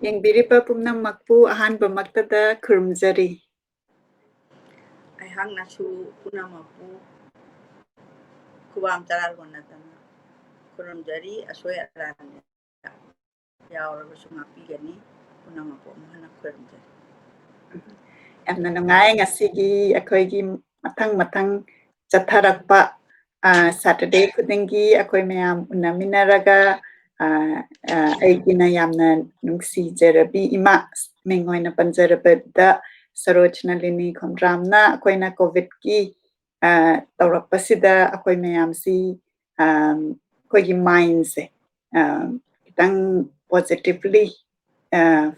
ꯌꯦꯡꯕꯤꯔꯤꯕ ꯄꯨꯝꯅꯃꯛꯄꯨ ꯑꯍꯥꯟꯕꯃꯛꯇꯗ ꯈꯨꯔꯨꯝꯖꯔꯤ꯫ ꯑꯩꯍꯥꯛꯅꯁꯨ ꯄꯨꯝꯅꯃꯛꯄꯨ ꯈꯨꯕꯥꯝ ꯇꯔꯥꯂꯣꯟꯅꯗꯅ ꯈꯨꯔꯨꯝꯖꯔꯤ꯫ ꯑꯁꯣꯏ ꯑꯔꯥꯟ ꯌꯥꯎꯔꯕꯁꯨ ꯉꯥꯛꯄꯤꯒꯅꯤ꯫ ꯄꯨꯝꯅꯃꯛꯄꯨ ꯑꯃꯨꯛ ꯍꯟꯅ ꯈꯨꯔꯨꯝꯖꯔꯤ꯫ ꯌꯥꯝꯅ ꯅꯨꯡꯉꯥꯏ ꯉꯁꯤꯒꯤ ꯑꯩꯈꯣꯏꯒꯤ ꯃꯊꯪ ꯆꯠꯊꯔꯛꯄ ꯁꯦꯇꯔꯗꯦ ꯈꯨꯗꯤꯡꯒꯤ ꯑꯩꯈꯣꯏ ꯃꯌꯥꯝ ꯎꯅꯃꯤꯟꯅꯔꯒ ꯑꯩꯒꯤꯅ ꯌꯥꯝꯅ ꯅꯨꯡꯁꯤꯖꯔꯕꯤ ꯏꯃꯥ ꯃꯤꯡ ꯑꯣꯏꯅ ꯄꯟꯖꯔꯕꯗ ꯁꯔꯣꯖ ꯅꯂꯤꯅꯤ ꯈꯣꯝꯗ꯭ꯔꯥꯝꯅ ꯑꯩꯈꯣꯏꯅ ꯀꯣꯚꯤꯗꯀꯤ ꯇꯧꯔꯛꯄꯁꯤꯗ ꯑꯩꯈꯣꯏ ꯃꯌꯥꯝꯁꯤ ꯑꯩꯈꯣꯏꯒꯤ ꯃꯥꯏꯟꯁꯦ ꯈꯤꯇꯪ ꯄꯣꯖꯤꯇꯤꯚꯂꯤ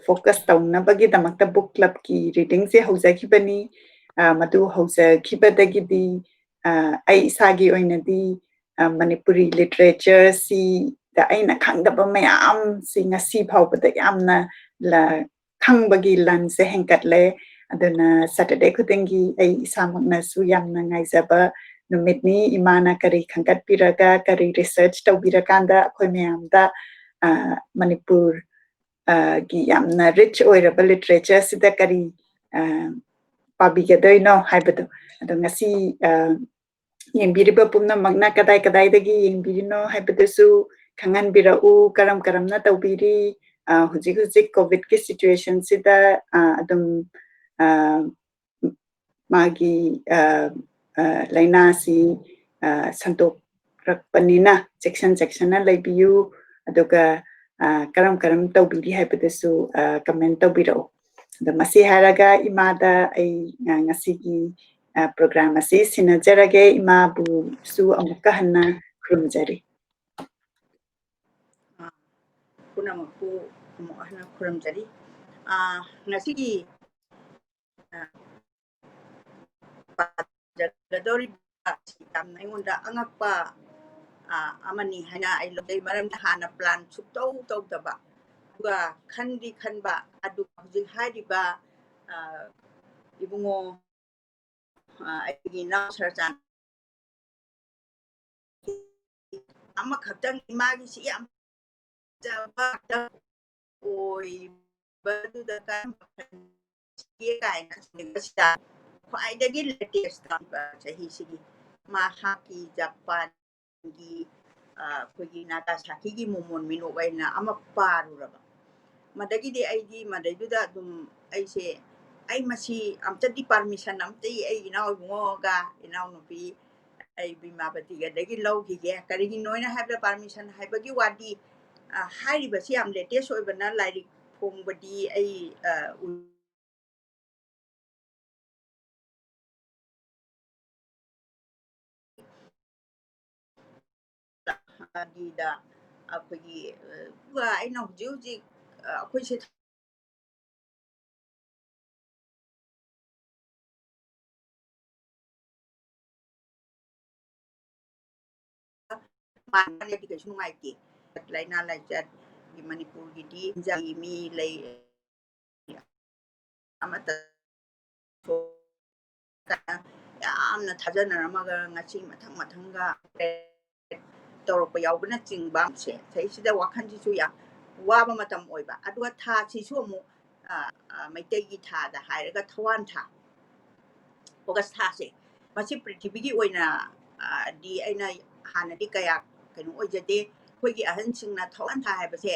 ꯐꯣꯀꯁ ꯇꯧꯅꯕꯒꯤꯗꯃꯛꯇ ꯕꯨꯛ ꯀ꯭ꯂꯕꯀꯤ ꯔꯤꯗꯤꯡꯁꯦ ꯍꯧꯖꯈꯤꯕꯅꯤ꯫ ꯃꯗꯨ ꯍꯧꯖꯈꯤꯕꯗꯒꯤꯗꯤ ꯑꯩ ꯏꯁꯥꯒꯤ ꯑꯣꯏꯅꯗꯤ ꯃꯅꯤꯄꯨꯔꯤ ꯂꯤꯇꯔꯦꯆꯔꯁꯤꯗ ꯑꯩꯅ ꯈꯪꯗꯕ ꯃꯌꯥꯝꯁꯤ ꯉꯁꯤ ꯐꯥꯎꯕꯗ ꯌꯥꯝꯅ ꯈꯪꯕꯒꯤ ꯂꯟꯁꯦ ꯍꯦꯟꯒꯠꯂꯦ꯫ ꯑꯗꯨꯅ ꯁꯦꯇꯔꯗꯦ ꯈꯨꯗꯤꯡꯒꯤ ꯑꯩ ꯏꯁꯥꯃꯛꯅꯁꯨ ꯌꯥꯝꯅ ꯉꯥꯏꯖꯕ ꯅꯨꯃꯤꯠꯅꯤ꯫ ꯏꯃꯥꯅ ꯀꯔꯤ ꯈꯟꯒꯠꯄꯤꯔꯒ ꯀꯔꯤ ꯔꯤꯁꯔꯆ ꯇꯧꯕꯤꯔꯀꯥꯟꯗ ꯑꯩꯈꯣꯏ ꯃꯌꯥꯝꯗ ꯃꯅꯤꯄꯨꯔ ꯒꯤ ꯌꯥꯝꯅ ꯔꯤꯆ ꯑꯣꯏꯔꯕ ꯂꯤꯇꯔꯦꯆꯔꯁꯤꯗ ꯀꯔꯤ ꯄꯥꯕꯤꯒꯗꯣꯏꯅꯣ ꯍꯥꯏꯕꯗꯣ ꯑꯗꯣ ꯉꯁꯤ ꯌꯦꯡꯕꯤꯔꯤꯕ ꯄꯨꯝꯅꯃꯛꯅ ꯀꯗꯥꯏꯗꯒꯤ ꯌꯦꯡꯕꯤꯔꯤꯅꯣ ꯍꯥꯏꯕꯗꯨꯁꯨ ꯈꯪꯍꯟꯕꯤꯔꯛꯎ꯫ ꯀꯔꯝꯅ ꯇꯧꯕꯤꯔꯤ? ꯍꯧꯖꯤꯛ ꯀꯣꯚꯤꯗꯀꯤ ꯁꯤꯆꯨꯋꯦꯁꯟꯁꯤꯗ ꯑꯗꯨꯝ ꯃꯥꯒꯤ ꯂꯥꯏꯅꯥꯁꯤ ꯁꯟꯗꯣꯛꯔꯛꯄꯅꯤꯅ ꯆꯦꯛꯁꯤꯟꯅ ꯂꯩꯕꯤꯌꯨ꯫ ꯑꯗꯨꯒ ꯀꯔꯝ ꯇꯧꯕꯤꯔꯤ ꯍꯥꯏꯕꯗꯨꯁꯨ ꯀꯃꯦꯟ ꯇꯧꯕꯤꯔꯛꯎ꯫ ꯑꯗꯣ ꯃꯁꯤ ꯍꯥꯏꯔꯒ ꯏꯃꯥꯗ ꯑꯩ ꯉꯁꯤꯒꯤ ꯄ꯭ꯔꯣꯒ꯭ꯔꯥꯝ ꯑꯁꯤ ꯁꯤꯟꯅꯖꯔꯒꯦ꯫ ꯏꯃꯥꯕꯨꯁꯨ ꯑꯃꯨꯛꯀ ꯍꯟꯅ ꯈꯨꯔꯨꯝꯖꯔꯤ꯫ ꯄꯨꯝꯅꯃꯛꯄꯨ ꯑꯃꯨꯛ ꯍꯟꯅ ꯈꯨꯔꯨꯝꯖꯔꯤ꯫ ꯉꯁꯤꯒꯤ ꯄꯥꯖꯒꯗꯧꯔꯤꯕ ꯌꯥꯝꯅ ꯑꯩꯉꯣꯟꯗ ꯑꯉꯛꯄ ꯑꯃꯅꯤ ꯍꯥꯏꯅ ꯑꯩ ꯂꯧꯖꯩ꯫ ꯃꯔꯝꯗꯤ ꯍꯥꯟꯅ ꯄ꯭ꯂꯥꯟ ꯁꯨꯛꯇꯧ ꯇꯧꯗꯕ ꯑꯗꯨꯒ ꯈꯟꯕ ꯑꯗꯨꯒ ꯍꯧꯖꯤꯛ ꯍꯥꯏꯔꯤꯕ ꯏꯕꯨꯡꯉꯣ ꯑꯩꯒꯤ ꯏꯅꯥꯎ ꯁꯔꯆꯥꯟ ꯑꯃꯈꯛꯇꯪ ꯏꯃꯥꯒꯤꯁꯤ ꯌꯥꯝ ꯐꯖꯕ ꯑꯣꯏꯕꯗꯨꯗ ꯀꯥꯏꯅ ꯈ꯭ꯋꯥꯏꯗꯒꯤ ꯂꯦꯇꯦꯁ ꯆꯍꯤꯁꯤꯒꯤ ꯃꯍꯥꯛꯀꯤ ꯖꯄꯥꯟꯒꯤ ꯑꯩꯈꯣꯏꯒꯤ ꯅꯥꯒꯥꯁꯥꯀꯤꯒꯤ ꯃꯣꯃꯣꯟ ꯃꯤꯅꯣꯛ ꯑꯩꯅ ꯑꯃ ꯄꯥꯔꯨꯔꯕ ꯃꯗꯒꯤꯗꯤ ꯑꯩꯗꯤ ꯃꯗꯩꯗꯨꯗ ꯑꯗꯨꯝ ꯑꯩ ꯃꯁꯤ ꯑꯝꯇꯗꯤ ꯄꯥꯔꯃꯤꯁꯟ ꯑꯩ ꯏꯅꯥꯎ ꯏꯕꯨꯡꯉꯣꯒ ꯏꯅꯥꯎꯅꯨꯄꯤ ꯑꯩ ꯕꯤꯃꯥꯕꯇꯤꯒꯗꯒꯤ ꯂꯧꯈꯤꯒꯦ꯫ ꯀꯔꯤꯒꯤꯅꯣꯅ ꯍꯥꯏꯕꯗ ꯄꯥꯔꯃꯤꯁꯟ ꯍꯥꯏꯕꯒꯤ ꯋꯥꯗꯤ ꯍꯥꯏꯔꯤꯕꯁꯤ ꯌꯥꯝ ꯂꯦꯇꯦꯁ ꯑꯣꯏꯕꯅ ꯂꯥꯏꯔꯤꯛ ꯐꯣꯡꯕꯗꯤ ꯑꯩ ꯑꯩꯈꯣꯏꯒꯤ ꯑꯩꯅ ꯍꯧꯖꯤꯛ ꯑꯩꯈꯣꯏꯁꯦ ꯃꯥꯟꯅꯗꯤ ꯀꯩꯁꯨ ꯅꯨꯡꯉꯥꯏꯇꯦ꯫ ꯂꯥꯏꯅꯥ ꯂꯥꯏꯆꯠꯒꯤ ꯃꯅꯤꯄꯨꯔꯒꯤꯗꯤ ꯃꯤ ꯂꯩ ꯑꯃꯠꯇ ꯌꯥꯝꯅ ꯊꯥꯖꯅꯔꯝꯃꯒ ꯉꯁꯤ ꯃꯊꯪꯒ ꯇꯧꯔꯛꯄ ꯌꯥꯎꯕꯅꯆꯤꯡꯕ ꯁꯤꯗꯩꯁꯤꯗ ꯋꯥꯈꯜꯁꯤꯁꯨ ꯌꯥꯝ ꯋꯥꯕ ꯃꯇꯝ ꯑꯣꯏꯕ꯫ ꯑꯗꯨꯒ ꯊꯥꯁꯤꯁꯨ ꯑꯃꯨꯛ ꯃꯩꯇꯩꯒꯤ ꯊꯥꯗ ꯍꯥꯏꯔꯒ ꯊꯋꯥꯟ ꯊꯥ ꯑꯣꯒꯁ ꯊꯥꯁꯦ ꯃꯁꯤ ꯄ꯭ꯔꯤꯊꯤꯕꯤꯒꯤ ꯑꯣꯏꯅ ꯗꯤ ꯑꯩꯅ ꯍꯥꯟꯅꯗꯤ ꯀꯌꯥ ꯀꯩꯅꯣ ꯑꯣꯏꯖꯗꯦ꯫ ꯑꯩꯈꯣꯏꯒꯤ ꯑꯍꯟꯁꯤꯡꯅ ꯊꯋꯥꯟ ꯊꯥ ꯍꯥꯏꯕꯁꯦ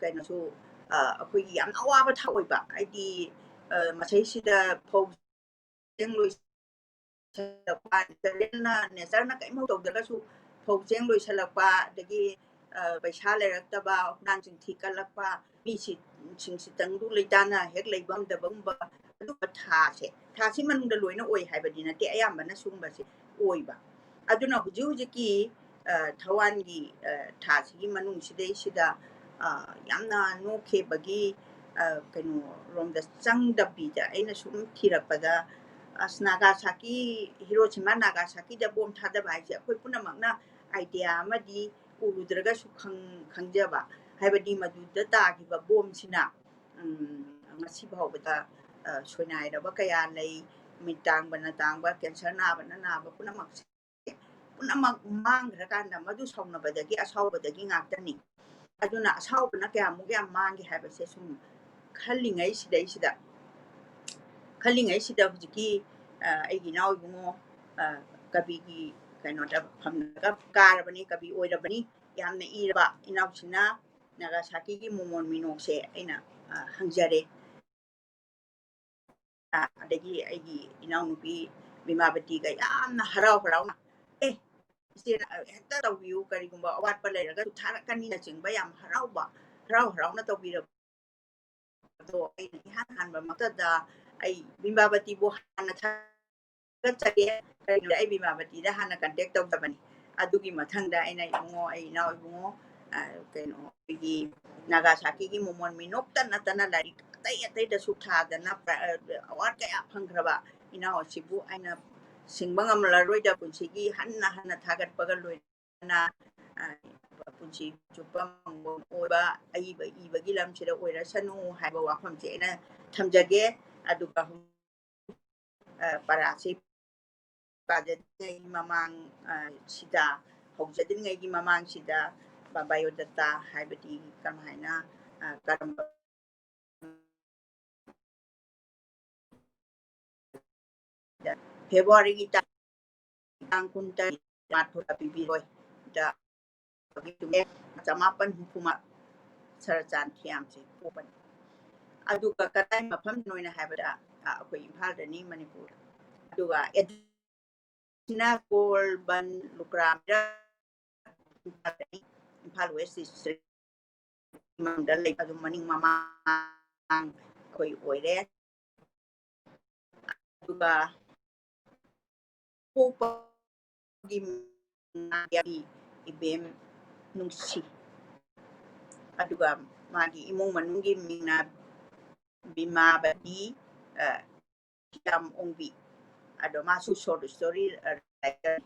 ꯀꯩꯅꯣꯁꯨ ꯑꯩꯈꯣꯏꯒꯤ ꯌꯥꯝꯅ ꯑꯋꯥꯕ ꯊꯥ ꯑꯣꯏꯕ꯫ ꯍꯥꯏꯗꯤ ꯃꯁꯤꯁꯤꯗ ꯐꯧ ꯆꯦꯡ ꯂꯣꯏꯁꯜꯂꯛꯄ ꯅꯦꯆꯔꯅ ꯀꯔꯤꯝꯐꯧ ꯇꯧꯗ꯭ꯔꯒꯁꯨ ꯐꯧ ꯆꯦꯡ ꯂꯣꯏꯁꯜꯂꯛꯄ ꯑꯗꯒꯤ ꯄꯩꯁꯥ ꯂꯩꯔꯛꯇꯕ ꯍꯨꯔꯥꯟ ꯆꯤꯟꯊꯤ ꯀꯜꯂꯛꯄ ꯃꯤꯁꯤꯡꯁꯤꯇꯪꯗꯨ ꯂꯩꯇꯥꯅ ꯍꯦꯛ ꯂꯩꯕ ꯉꯝꯗꯕꯒꯨꯝꯕ ꯑꯗꯨꯒꯨꯝꯕ ꯊꯥꯁꯤ ꯃꯅꯨꯡꯗ ꯂꯣꯏꯅ ꯑꯣꯏ ꯍꯥꯏꯕꯗꯤ ꯅꯠꯇꯦ, ꯑꯌꯥꯝꯕꯅ ꯁꯤꯒꯨꯝꯕꯁꯦ ꯑꯣꯏꯕ꯫ ꯑꯗꯨꯅ ꯍꯧꯖꯤꯛꯀꯤ ꯊꯋꯥꯟꯒꯤ ꯊꯥꯁꯤꯒꯤ ꯃꯅꯨꯡꯁꯤꯗꯩꯁꯤꯗ ꯌꯥꯝꯅ ꯅꯣꯛꯈꯤꯕꯒꯤ ꯀꯩꯅꯣꯔꯣꯝꯗ ꯆꯪꯗꯕꯤꯗ ꯑꯩꯅ ꯁꯨꯝ ꯊꯤꯔꯛꯄꯗ ꯅꯥꯒꯥꯁꯥꯀꯤ ꯍꯤꯔꯣꯁꯤꯃꯥ ꯅꯥꯒꯥꯁꯥꯀꯤꯗ ꯕꯣꯝ ꯊꯥꯗꯕ ꯍꯥꯏꯁꯦ ꯑꯩꯈꯣꯏ ꯄꯨꯝꯅꯃꯛꯅ ꯑꯥꯏꯗꯤꯌꯥ ꯑꯃꯗꯤ ꯎꯔꯨꯗ꯭ꯔꯒꯁꯨ ꯈꯪꯖꯕ ꯍꯥꯏꯕꯗꯤ ꯃꯗꯨꯗ ꯇꯥꯈꯤꯕ ꯕꯣꯝꯁꯤꯅ ꯉꯁꯤ ꯐꯥꯎꯕꯗ ꯁꯣꯏꯅꯥꯏꯔꯕ ꯀꯌꯥ ꯂꯩ꯫ ꯃꯤꯠ ꯇꯥꯡꯕꯅ ꯇꯥꯡꯕ, ꯀꯦꯟꯁꯔ ꯅꯥꯕꯅ ꯅꯥꯕ ꯄꯨꯝꯅꯃꯛ ꯃꯥꯡꯈ꯭ꯔꯀꯥꯟꯗ ꯃꯗꯨ ꯁꯥꯎꯅꯕꯗꯒꯤ ꯑꯁꯥꯎꯕꯗꯒꯤ ꯉꯥꯛꯇꯅꯤ꯫ aduna ashaubna kayamuk yam mangi haibase sum khallingai sidaisida hujiki aigi naw bungo kabigi kainota phamnaga karabani kabi oirabani yamna iraba inausina Nagasaki gi momon minok se aina hangjare adagi aigi inaunupi bimabati ga yamna harau eh isira hetta tawiu karigumba awatpa leiraga tharakani na chingba yam harau na tawira do aina hanba makada ai bimabati bo hana ꯆꯠꯆꯒꯦ ꯀꯔꯤꯅꯣ ꯑꯩ ꯕꯤꯃꯥꯕꯇꯤꯗ ꯍꯥꯟꯅ contact ꯇꯧꯖꯕꯅꯤ ꯑꯗꯨꯒꯤ ꯃꯊꯪꯗ ꯑꯩꯅ ꯏꯕꯨꯡꯉꯣ ꯑꯩ ꯏꯅꯥꯎ ꯏꯕꯨꯡꯉꯣ ꯀꯩꯅꯣ ꯑꯩꯈꯣꯏꯒꯤ ꯅꯥꯒꯥꯁꯥꯀꯤꯒꯤ ꯃꯣꯃꯣꯟ ꯃꯤꯅꯣꯛꯇ ꯅꯠꯇꯅ ꯂꯥꯏꯔꯤꯛ ꯑꯇꯩꯗꯁꯨ ꯊꯥꯗꯅ ꯑꯋꯥꯔꯗ ꯀꯌꯥ ꯐꯪꯈ꯭ꯔꯕ ꯏꯅꯥꯎ ꯑꯁꯤꯕꯨ ꯑꯩꯅ ꯁꯤꯡꯕ ꯉꯝꯂꯔꯣꯏꯗ ꯄꯨꯟꯁꯤꯒꯤ ꯍꯟꯅ ꯊꯥꯒꯠꯄꯒ ꯂꯣꯏꯅꯅ ꯄꯨꯟꯁꯤ ꯆꯨꯞꯄ ꯃꯪꯒꯣꯜ ꯑꯣꯏꯕ ꯑꯏꯕ ꯏꯕꯒꯤ ꯂꯝꯁꯤꯗ ꯑꯣꯏꯔꯁꯅꯨ ꯍꯥꯏꯕ ꯋꯥꯐꯝꯁꯦ ꯑꯩꯅ ꯊꯝꯖꯒꯦ ꯑꯗꯨꯒ ꯄꯔꯥꯁꯤ ꯄꯥꯖꯗ꯭ꯔꯤꯉꯩꯒꯤ ꯃꯃꯥꯡ ꯁꯤꯗ ꯍꯧꯖꯗ꯭ꯔꯤꯉꯩꯒꯤ ꯃꯃꯥꯡꯁꯤꯗ ꯕꯥꯏꯑꯣꯗꯥꯇꯥ ꯍꯥꯏꯕꯗꯤ ꯀꯃꯥꯏꯅ ꯀꯔꯝꯕ ꯐꯦꯕ꯭ꯔꯨꯋꯥꯔꯤꯒꯤ ꯇꯥꯡ 18 ꯄꯤꯕꯤꯔꯣꯏ ꯗ 1864 Saratchand Thiyamse ꯄꯣꯛꯄꯅꯤ ꯑꯗꯨꯒ ꯀꯗꯥꯏ ꯃꯐꯝꯗꯅꯣ ꯍꯥꯏꯕꯗ ꯑꯩꯈꯣꯏ ꯏꯝꯐꯥꯜꯗꯅꯤ ꯃꯅꯤꯄꯨꯔ ꯑꯗꯨꯒ ꯁꯤꯅ ꯀꯣꯜꯕꯟ ꯂꯨꯀ꯭ꯔꯥꯝꯗ ꯏꯝꯐꯥꯜ ꯋꯦꯁ ꯗꯤꯁꯇ꯭ꯔꯤꯛ ꯃꯅꯨꯡꯗ ꯂꯩ ꯑꯗꯨ ꯃꯅꯤꯡ ꯃꯃꯥꯡ ꯑꯩꯈꯣꯏ ꯑꯣꯏꯔꯦ ꯑꯗꯨꯒ ꯄꯣꯛꯄꯒꯤ ꯏꯕꯦꯝ ꯅꯨꯡꯁꯤ ꯑꯗꯨꯒ ꯃꯥꯒꯤ ꯏꯃꯨꯡ ꯃꯅꯨꯡꯒꯤ ꯃꯤꯡꯅ ꯕꯤꯃꯥꯕꯇꯤ ꯊꯤꯌꯥꯝ ꯑꯣꯡꯕꯤ ꯑꯗꯣ ꯃꯥꯁꯨ ꯁꯣꯔꯠ ꯁ꯭ꯇꯣꯔꯤ ꯔꯥꯏꯇꯔ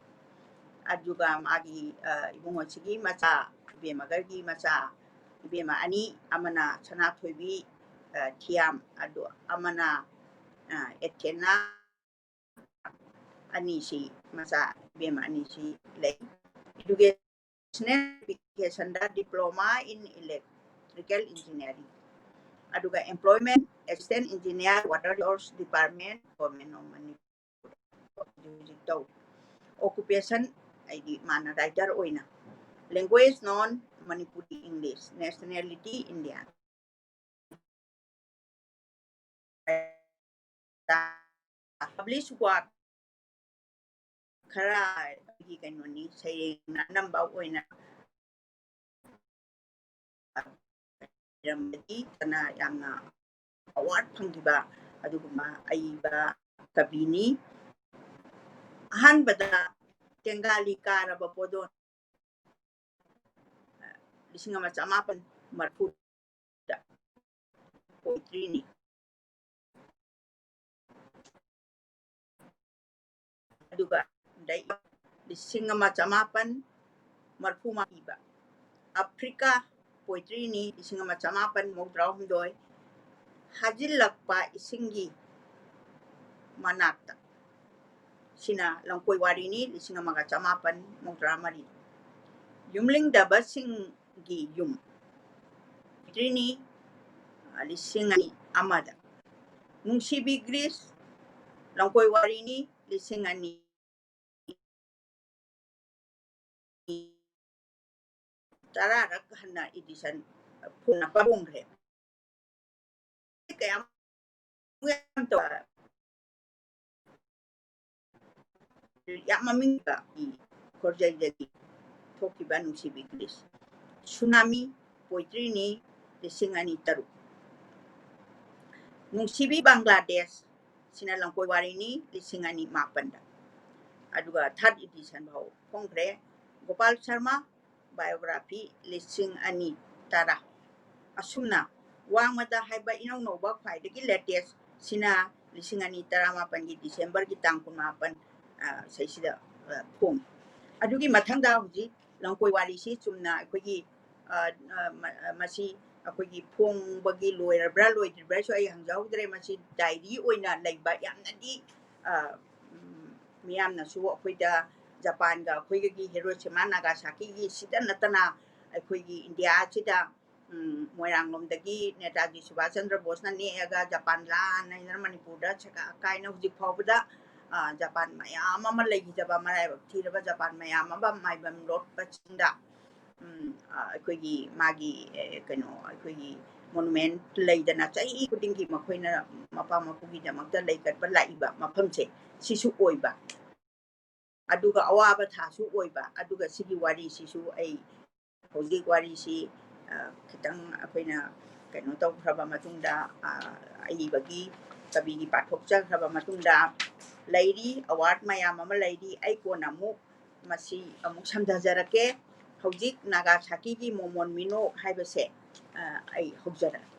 ꯑꯗꯨꯒ ꯃꯥꯒꯤ ꯏꯕꯨꯡꯉꯣꯁꯤꯒꯤ ꯃꯆꯥ ꯏꯕꯦꯝꯃꯒꯒꯤ ꯃꯆꯥ ꯏꯕꯦꯝꯃ ꯑꯅꯤ ꯑꯃꯅ ꯁꯅꯥꯊꯣꯏꯕꯤ ꯊꯤꯌꯥꯝ ꯑꯗꯨ ꯑꯃꯅ ꯑꯦꯊꯦꯅꯥ ꯑꯅꯤꯁꯤ ꯃꯆꯥ ꯏꯕꯦꯝꯃ ꯑꯅꯤꯁꯤ ꯂꯩ educational educationda diploma in electrical engineering aduga employment assistant engineer water resource department government of Manipur occupation aidi mana writer oina language non Manipuri English nationality Indian published work khara gi kainoni sayena namba oina ramadi tana yamna award phangiba aduguma aiba kabini ahanbada tengali karaba podon lisinga machamapan marfu da poetry ni aduga dai lisinga machamapan marfu ma iba Africa poetry ni lisinga machamapan modraw hundoy hajilakpa isingi manakta sina langkoy wari ni lisinga machamapan modraw mari yumling daba singi yum poetry ni lisinga ni amada nungsibi gris langkoy wari ni lisinga ni tararak hana edition puna pabongre kaya to ya maminga korjay dagi tokiba nungsibi gris tsunami poetry ni lisinga ni taru nungsibi Bangladesh sina langkoy wari ni lisinga ni mapanda aduga third edition bhau kongre Gopal Sharma biography lising ani tara asumna wangmada haiba inong noba khwaidagi latest sina lising ani tara mapangi December gi tang 18 saisida phom adugi mathangda huji langkoi wari si chumna akogi masi akogi phong bagi loirabra loidribra so ai hangjawdre masi diary oina leiba yamnadi miyamna su akoida Japan ga akoigi Hiroshima Nagasaki gi sida natana ꯑꯩꯈꯣꯏꯒꯤ ꯏꯟꯗꯤꯌꯥꯁꯤꯗ ꯃꯣꯏꯔꯥꯡꯂꯣꯝꯗꯒꯤ ꯅꯦꯇꯥꯖꯤ ꯁꯨꯕꯥꯁ ꯆꯟꯗ꯭ꯔ ꯕꯣꯁꯅ ꯅꯦꯛꯑꯒ Japan ꯂꯥꯟꯅ ꯃꯅꯤꯄꯨꯔꯗ ꯀꯥꯏꯅ ꯍꯧꯖꯤꯛ ꯐꯥꯎꯕꯗ Japan ꯃꯌꯥꯝ ꯑꯃ ꯂꯩꯈꯤꯗꯕ ꯃꯔꯥꯏꯕꯛ ꯊꯤꯔꯕ ꯖꯄꯥꯟ ꯃꯌꯥꯝ ꯑꯃ ꯃꯥꯏꯕꯝ ꯂꯣꯠꯄ ꯆꯤꯡꯗ ꯑꯩꯈꯣꯏꯒꯤ ꯃꯥꯒꯤ ꯀꯩꯅꯣ ꯑꯩꯈꯣꯏꯒꯤ ꯃꯣꯅꯨꯃꯦꯟ ꯂꯩꯗꯅ ꯆꯍꯤ ꯈꯨꯗꯤꯡꯒꯤ ꯃꯈꯣꯏꯅ ꯃꯄꯥ ꯃꯄꯨꯒꯤꯗꯃꯛꯇ ꯂꯩꯈꯠꯄ ꯂꯥꯛꯏꯕ ꯃꯐꯝꯁꯦ ꯁꯤꯁꯨ ꯑꯣꯏꯕ ꯑꯗꯨꯒ ꯑꯋꯥꯕ ꯊꯥꯁꯨ ꯑꯣꯏꯕ ꯑꯗꯨꯒ ꯁꯤꯒꯤ ꯋꯥꯔꯤꯁꯤꯁꯨ ꯑꯩ ꯍꯧꯖꯤꯛ ꯋꯥꯔꯤꯁꯤ ꯈꯤꯇꯪ ꯑꯩꯈꯣꯏꯅ ꯀꯩꯅꯣ ꯇꯧꯈ꯭ꯔꯕ ꯃꯇꯨꯡꯗ ꯑꯏꯕꯒꯤ ꯀꯕꯤꯒꯤ ꯄꯥꯊꯣꯛꯆꯈ꯭ꯔꯕ ꯃꯇꯨꯡꯗ ꯂꯩꯔꯤ ꯑꯋꯥꯔꯗ ꯃꯌꯥꯝ ꯑꯃ ꯂꯩꯔꯤ ꯑꯩ ꯀꯣꯟꯅ ꯑꯃꯨꯛ ꯃꯁꯤ ꯑꯃꯨꯛ ꯁꯝꯊꯖꯔꯛꯀꯦ ꯍꯧꯖꯤꯛ ꯅꯥꯒꯥꯁꯥꯀꯤꯒꯤ ꯃꯣꯃꯣꯟ ꯃꯤꯅꯣꯛ ꯍꯥꯏꯕꯁꯦ ꯑꯩ ꯍꯧꯖꯔꯛꯀꯦ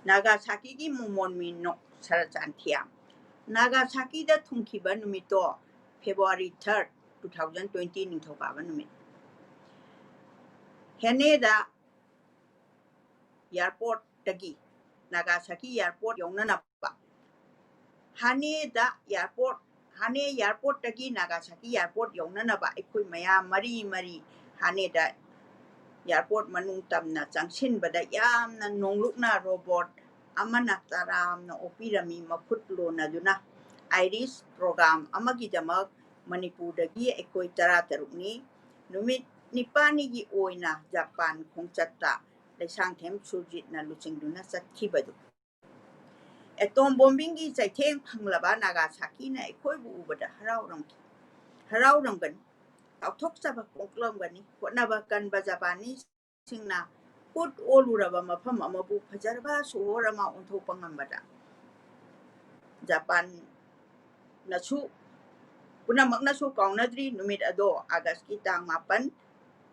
Nagasaki momon minok Saratchand Thiyam. Nagasaki da thungkiba numito February 3rd, 2020 ningthokaba numit. Haneda airport dagi Nagasaki airport yaunanapa. Haneda airport dagi Nagasaki airport yaunanapa aikoi maya mari Haneda airport manung tamna changsinbada yamna nonglukna robot amana taramna opirami makhut lonaduna Irish program amagidamak Manipurdagi aikoi 13ni numit nipani gi oina Japan khongchatta Saratchand Surjitna luchingduna chatkibadu atom bombing gi chaitheng phanglaba Nagasaki na aikoi bu ubada harauramgani Authokchaba koklamgani hotnaba kanba Japanese singna put oluraba mafam amabu fajarba sohorama onthokpa ngambada Japan nasu punamaknasu kaunadri numit ado August ki tang 8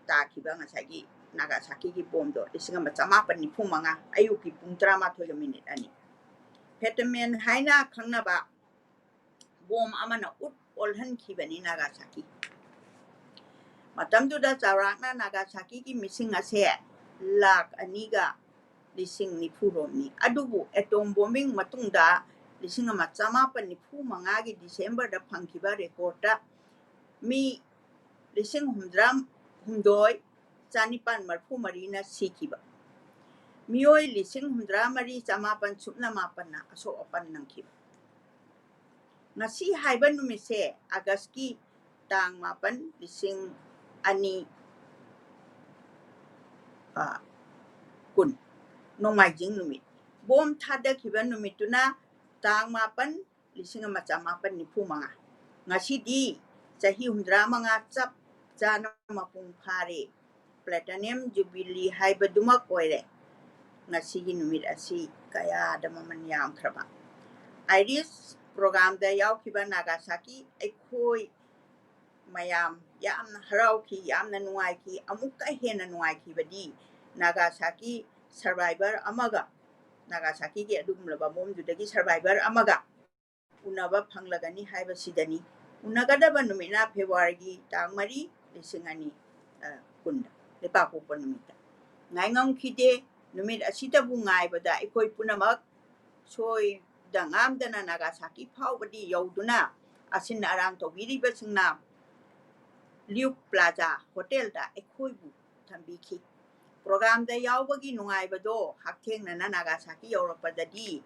takiba ngasagi Nagasaki gi bomdo 1995 ayuki pung 13 minute ani Petamen haina khangnaba bom amana ut olhan khibani Nagasaki Matamduda Charakna Nagasaki ki missing ase lakh aniga lising nifuromni adubu atom bombing matungda lising ama chamapan nifu mangagi December da phangkiba record da mi lising humdoi chanipan marfu marina sikiba mioi lising mari chamapan supna mapanna aso apan nangkiba ngasi haiba numise August ki tang 8 lising ani kun nongmaijing numit bom thada khiba numituna tang 8 1995 ngasi di chahi 75 chap jana mapung phare platinum jubilee haibaduma koire ngasi gi numit asi kaya da maman yam khraba Irish program da yaw khiba Nagasaki aikoi mayam yamna harauki yamna nuaiki amuka hena nuaiki badi Nagasaki survivor amaga Nagasaki gi adumlaba bomdudagi survivor amaga unaba phanglagani haiba sidani unagadaba numina February gi tang 3 lisingani kunda lepakoppa numita ngaingam khide numit asita bu ngaibada aikoi punamak soi dangamdana Nagasaki phawbadi yauduna asin arang tobiriba singna Luke Plaza Hotel da aikhoibu thambiki program da yawbagi nungaibado hakthengna Nagasaki yawrapadadi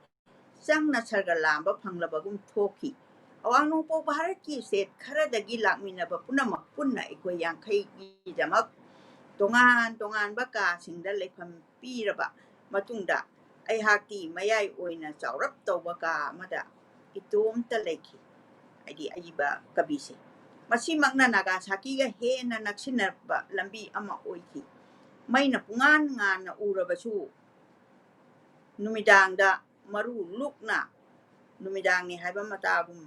changna sargalamba phanglabagum thoki awang nongpo bharat ki state kharadagi lakminaba punamak punna aikoi yankhai gi jamak tongan baka singda lekham piraba matungda aihakti mayai oina chawrap tawbaka amada itomta lekhi aidi ayiba kabise Masimakna Nagasaki ga hena naksinaba lambi ama oiki maina pungan ngana urabasu numidangda maru lukna numidangni haiba matagum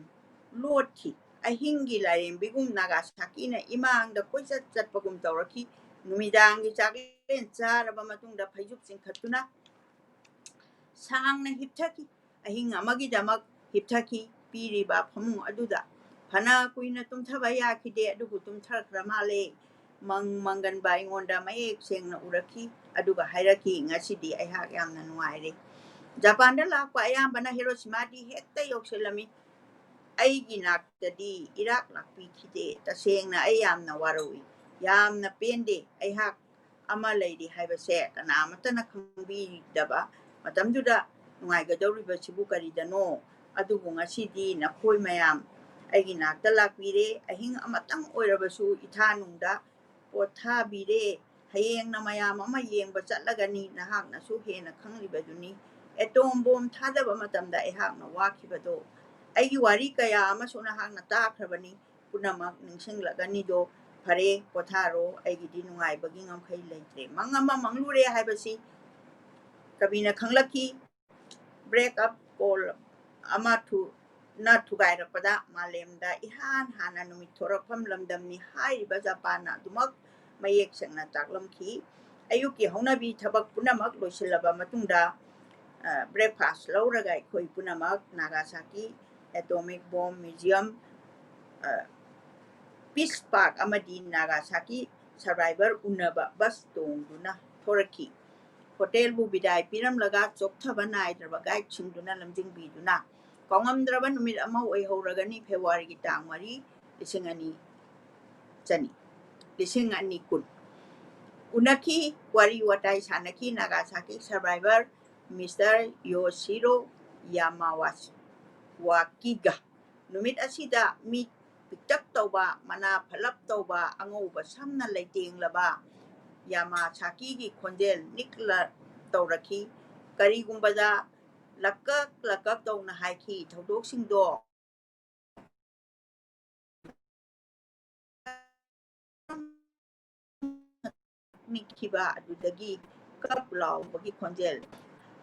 lothi ahingi lairembigum Nagasaki na imangda koisat chatpagum tawraki numidangi chaklen charaba matungda phaijub singkhatuna sangna hipthaki ahing amagi damak hipthaki piriba phamung aduda Phana kuina tumthaba yakhide adugu tumthakra male manganba ingonda mayek sengna uraki aduga hairaki ngasidi aihak yamna nuaire Japan da lakpa ayambana Hiroshima di hekta yokselami aigi naktadi Iraq lakpi kide tasengna ayamna warawi yamna pende aihak ama lady haibase kana amatana khambi daba matamduda nungai gadoriba sibu karidano adubu ngasidi nakhoi mayam aigi nakta lakpire ahing amatang oirabasu ithanungda pothabire hayeng na mayam ama yengba chatlagani nahak nasu hena khanglibaduni atom bomb thadaba matamda ehak na wakibado aigi wari kaya ama suna hak na takhrabani punamak ningsinglagani do Pare potharo aigi di nungai bagi ngamkhai leitre mangama manglure haibasi kabina khanglaki break up call ama thu na thugai rapada malemda ihan hana numit thorapham lamdamni haiba japana dumak mayek sengna taklamki ayuki haunabi thabak punamak loisilaba matungda breakfast lauraga khoi punamak Nagasaki atomic bomb museum Peace Park amadi Nagasaki survivor unaba bus tongduna thoraki hotel bu bidai piram laga chokthaba naidraba guide chingduna lamjing biduna kawngamdraba numit ama oihoragani February gi tang mari lisingani chani lisingani kun unaki wari watai sanaki Nagasaki survivor Mr. Yoshiro Yamawakiga numit asida mi Piktak tauba mana phalap tauba angauba samna leiteng laba Yamasaki gi khonjel nikla tauraki karigumbada lakak tauna haiki thodok singdo nikhiba adudagi kap law bagi khonjel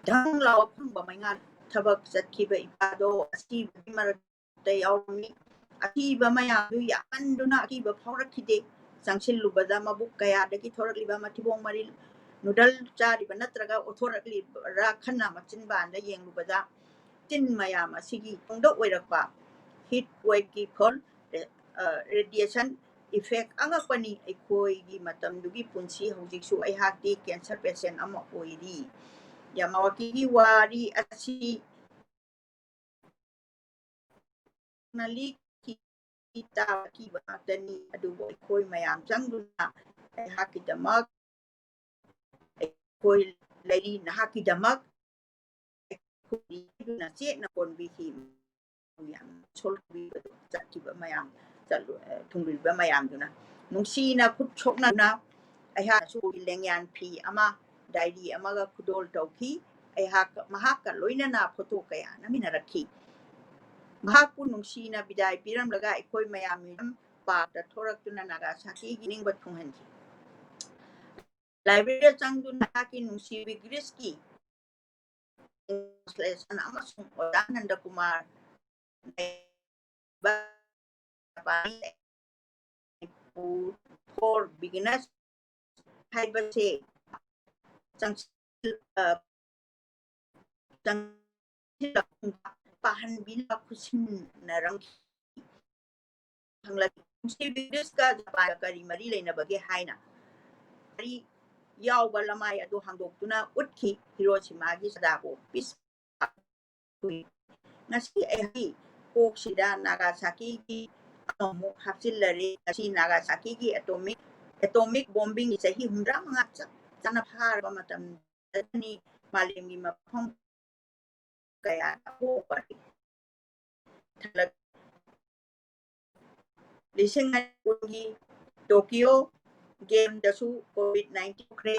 dang law phangba mainga thabak chatkiba ipado asi marakta yawmi akiba mayamdu yakanduna akiba phaurakide sangsilubada mabuk kaya dagi thorakliba matibong maril nudal chariba natraga othorakli rakhanna machinba anda yenglubada tin mayam asigi tongda oirakpa heat wave ki phol radiation effect angakpani aikoi gi matamdugi punsi hojiksu aihakti cancer patient ama oiri Yamawaki gi wari asi nali kita ki batani adubo koi mayam changduna haki damak koi lady na haki damak koi na che na kon bi hi yam chol bi chaki ba mayam chalu thungri ba mayam duna nungsi na khut chokna na aiha su lengyan phi ama diary amaga khudol tawki aiha mahaka loina na photo kaya namina rakhi Mahaku nungsina bidai piram laga ikoi mayam pa da thoraktuna Nagasaki gining bat thunghanji library changduna haki nungsi bigriski translation amasung Odananda Kumar for beginners haibase pahan bila kusin narang hangla nungsi bigriska Japan kari mari leina bagi haina ari yawba lamai adu hangdoktuna utki Hiroshima gi sadako pis ngasi ai koksida Nagasaki gi amu hapsillare ngasi Nagasaki gi atomic bombing gi sahi humra mga chana phar matam ni malemgi mafam kaya ko pari thalak lising gi Tokyo game dasu COVID-19 kre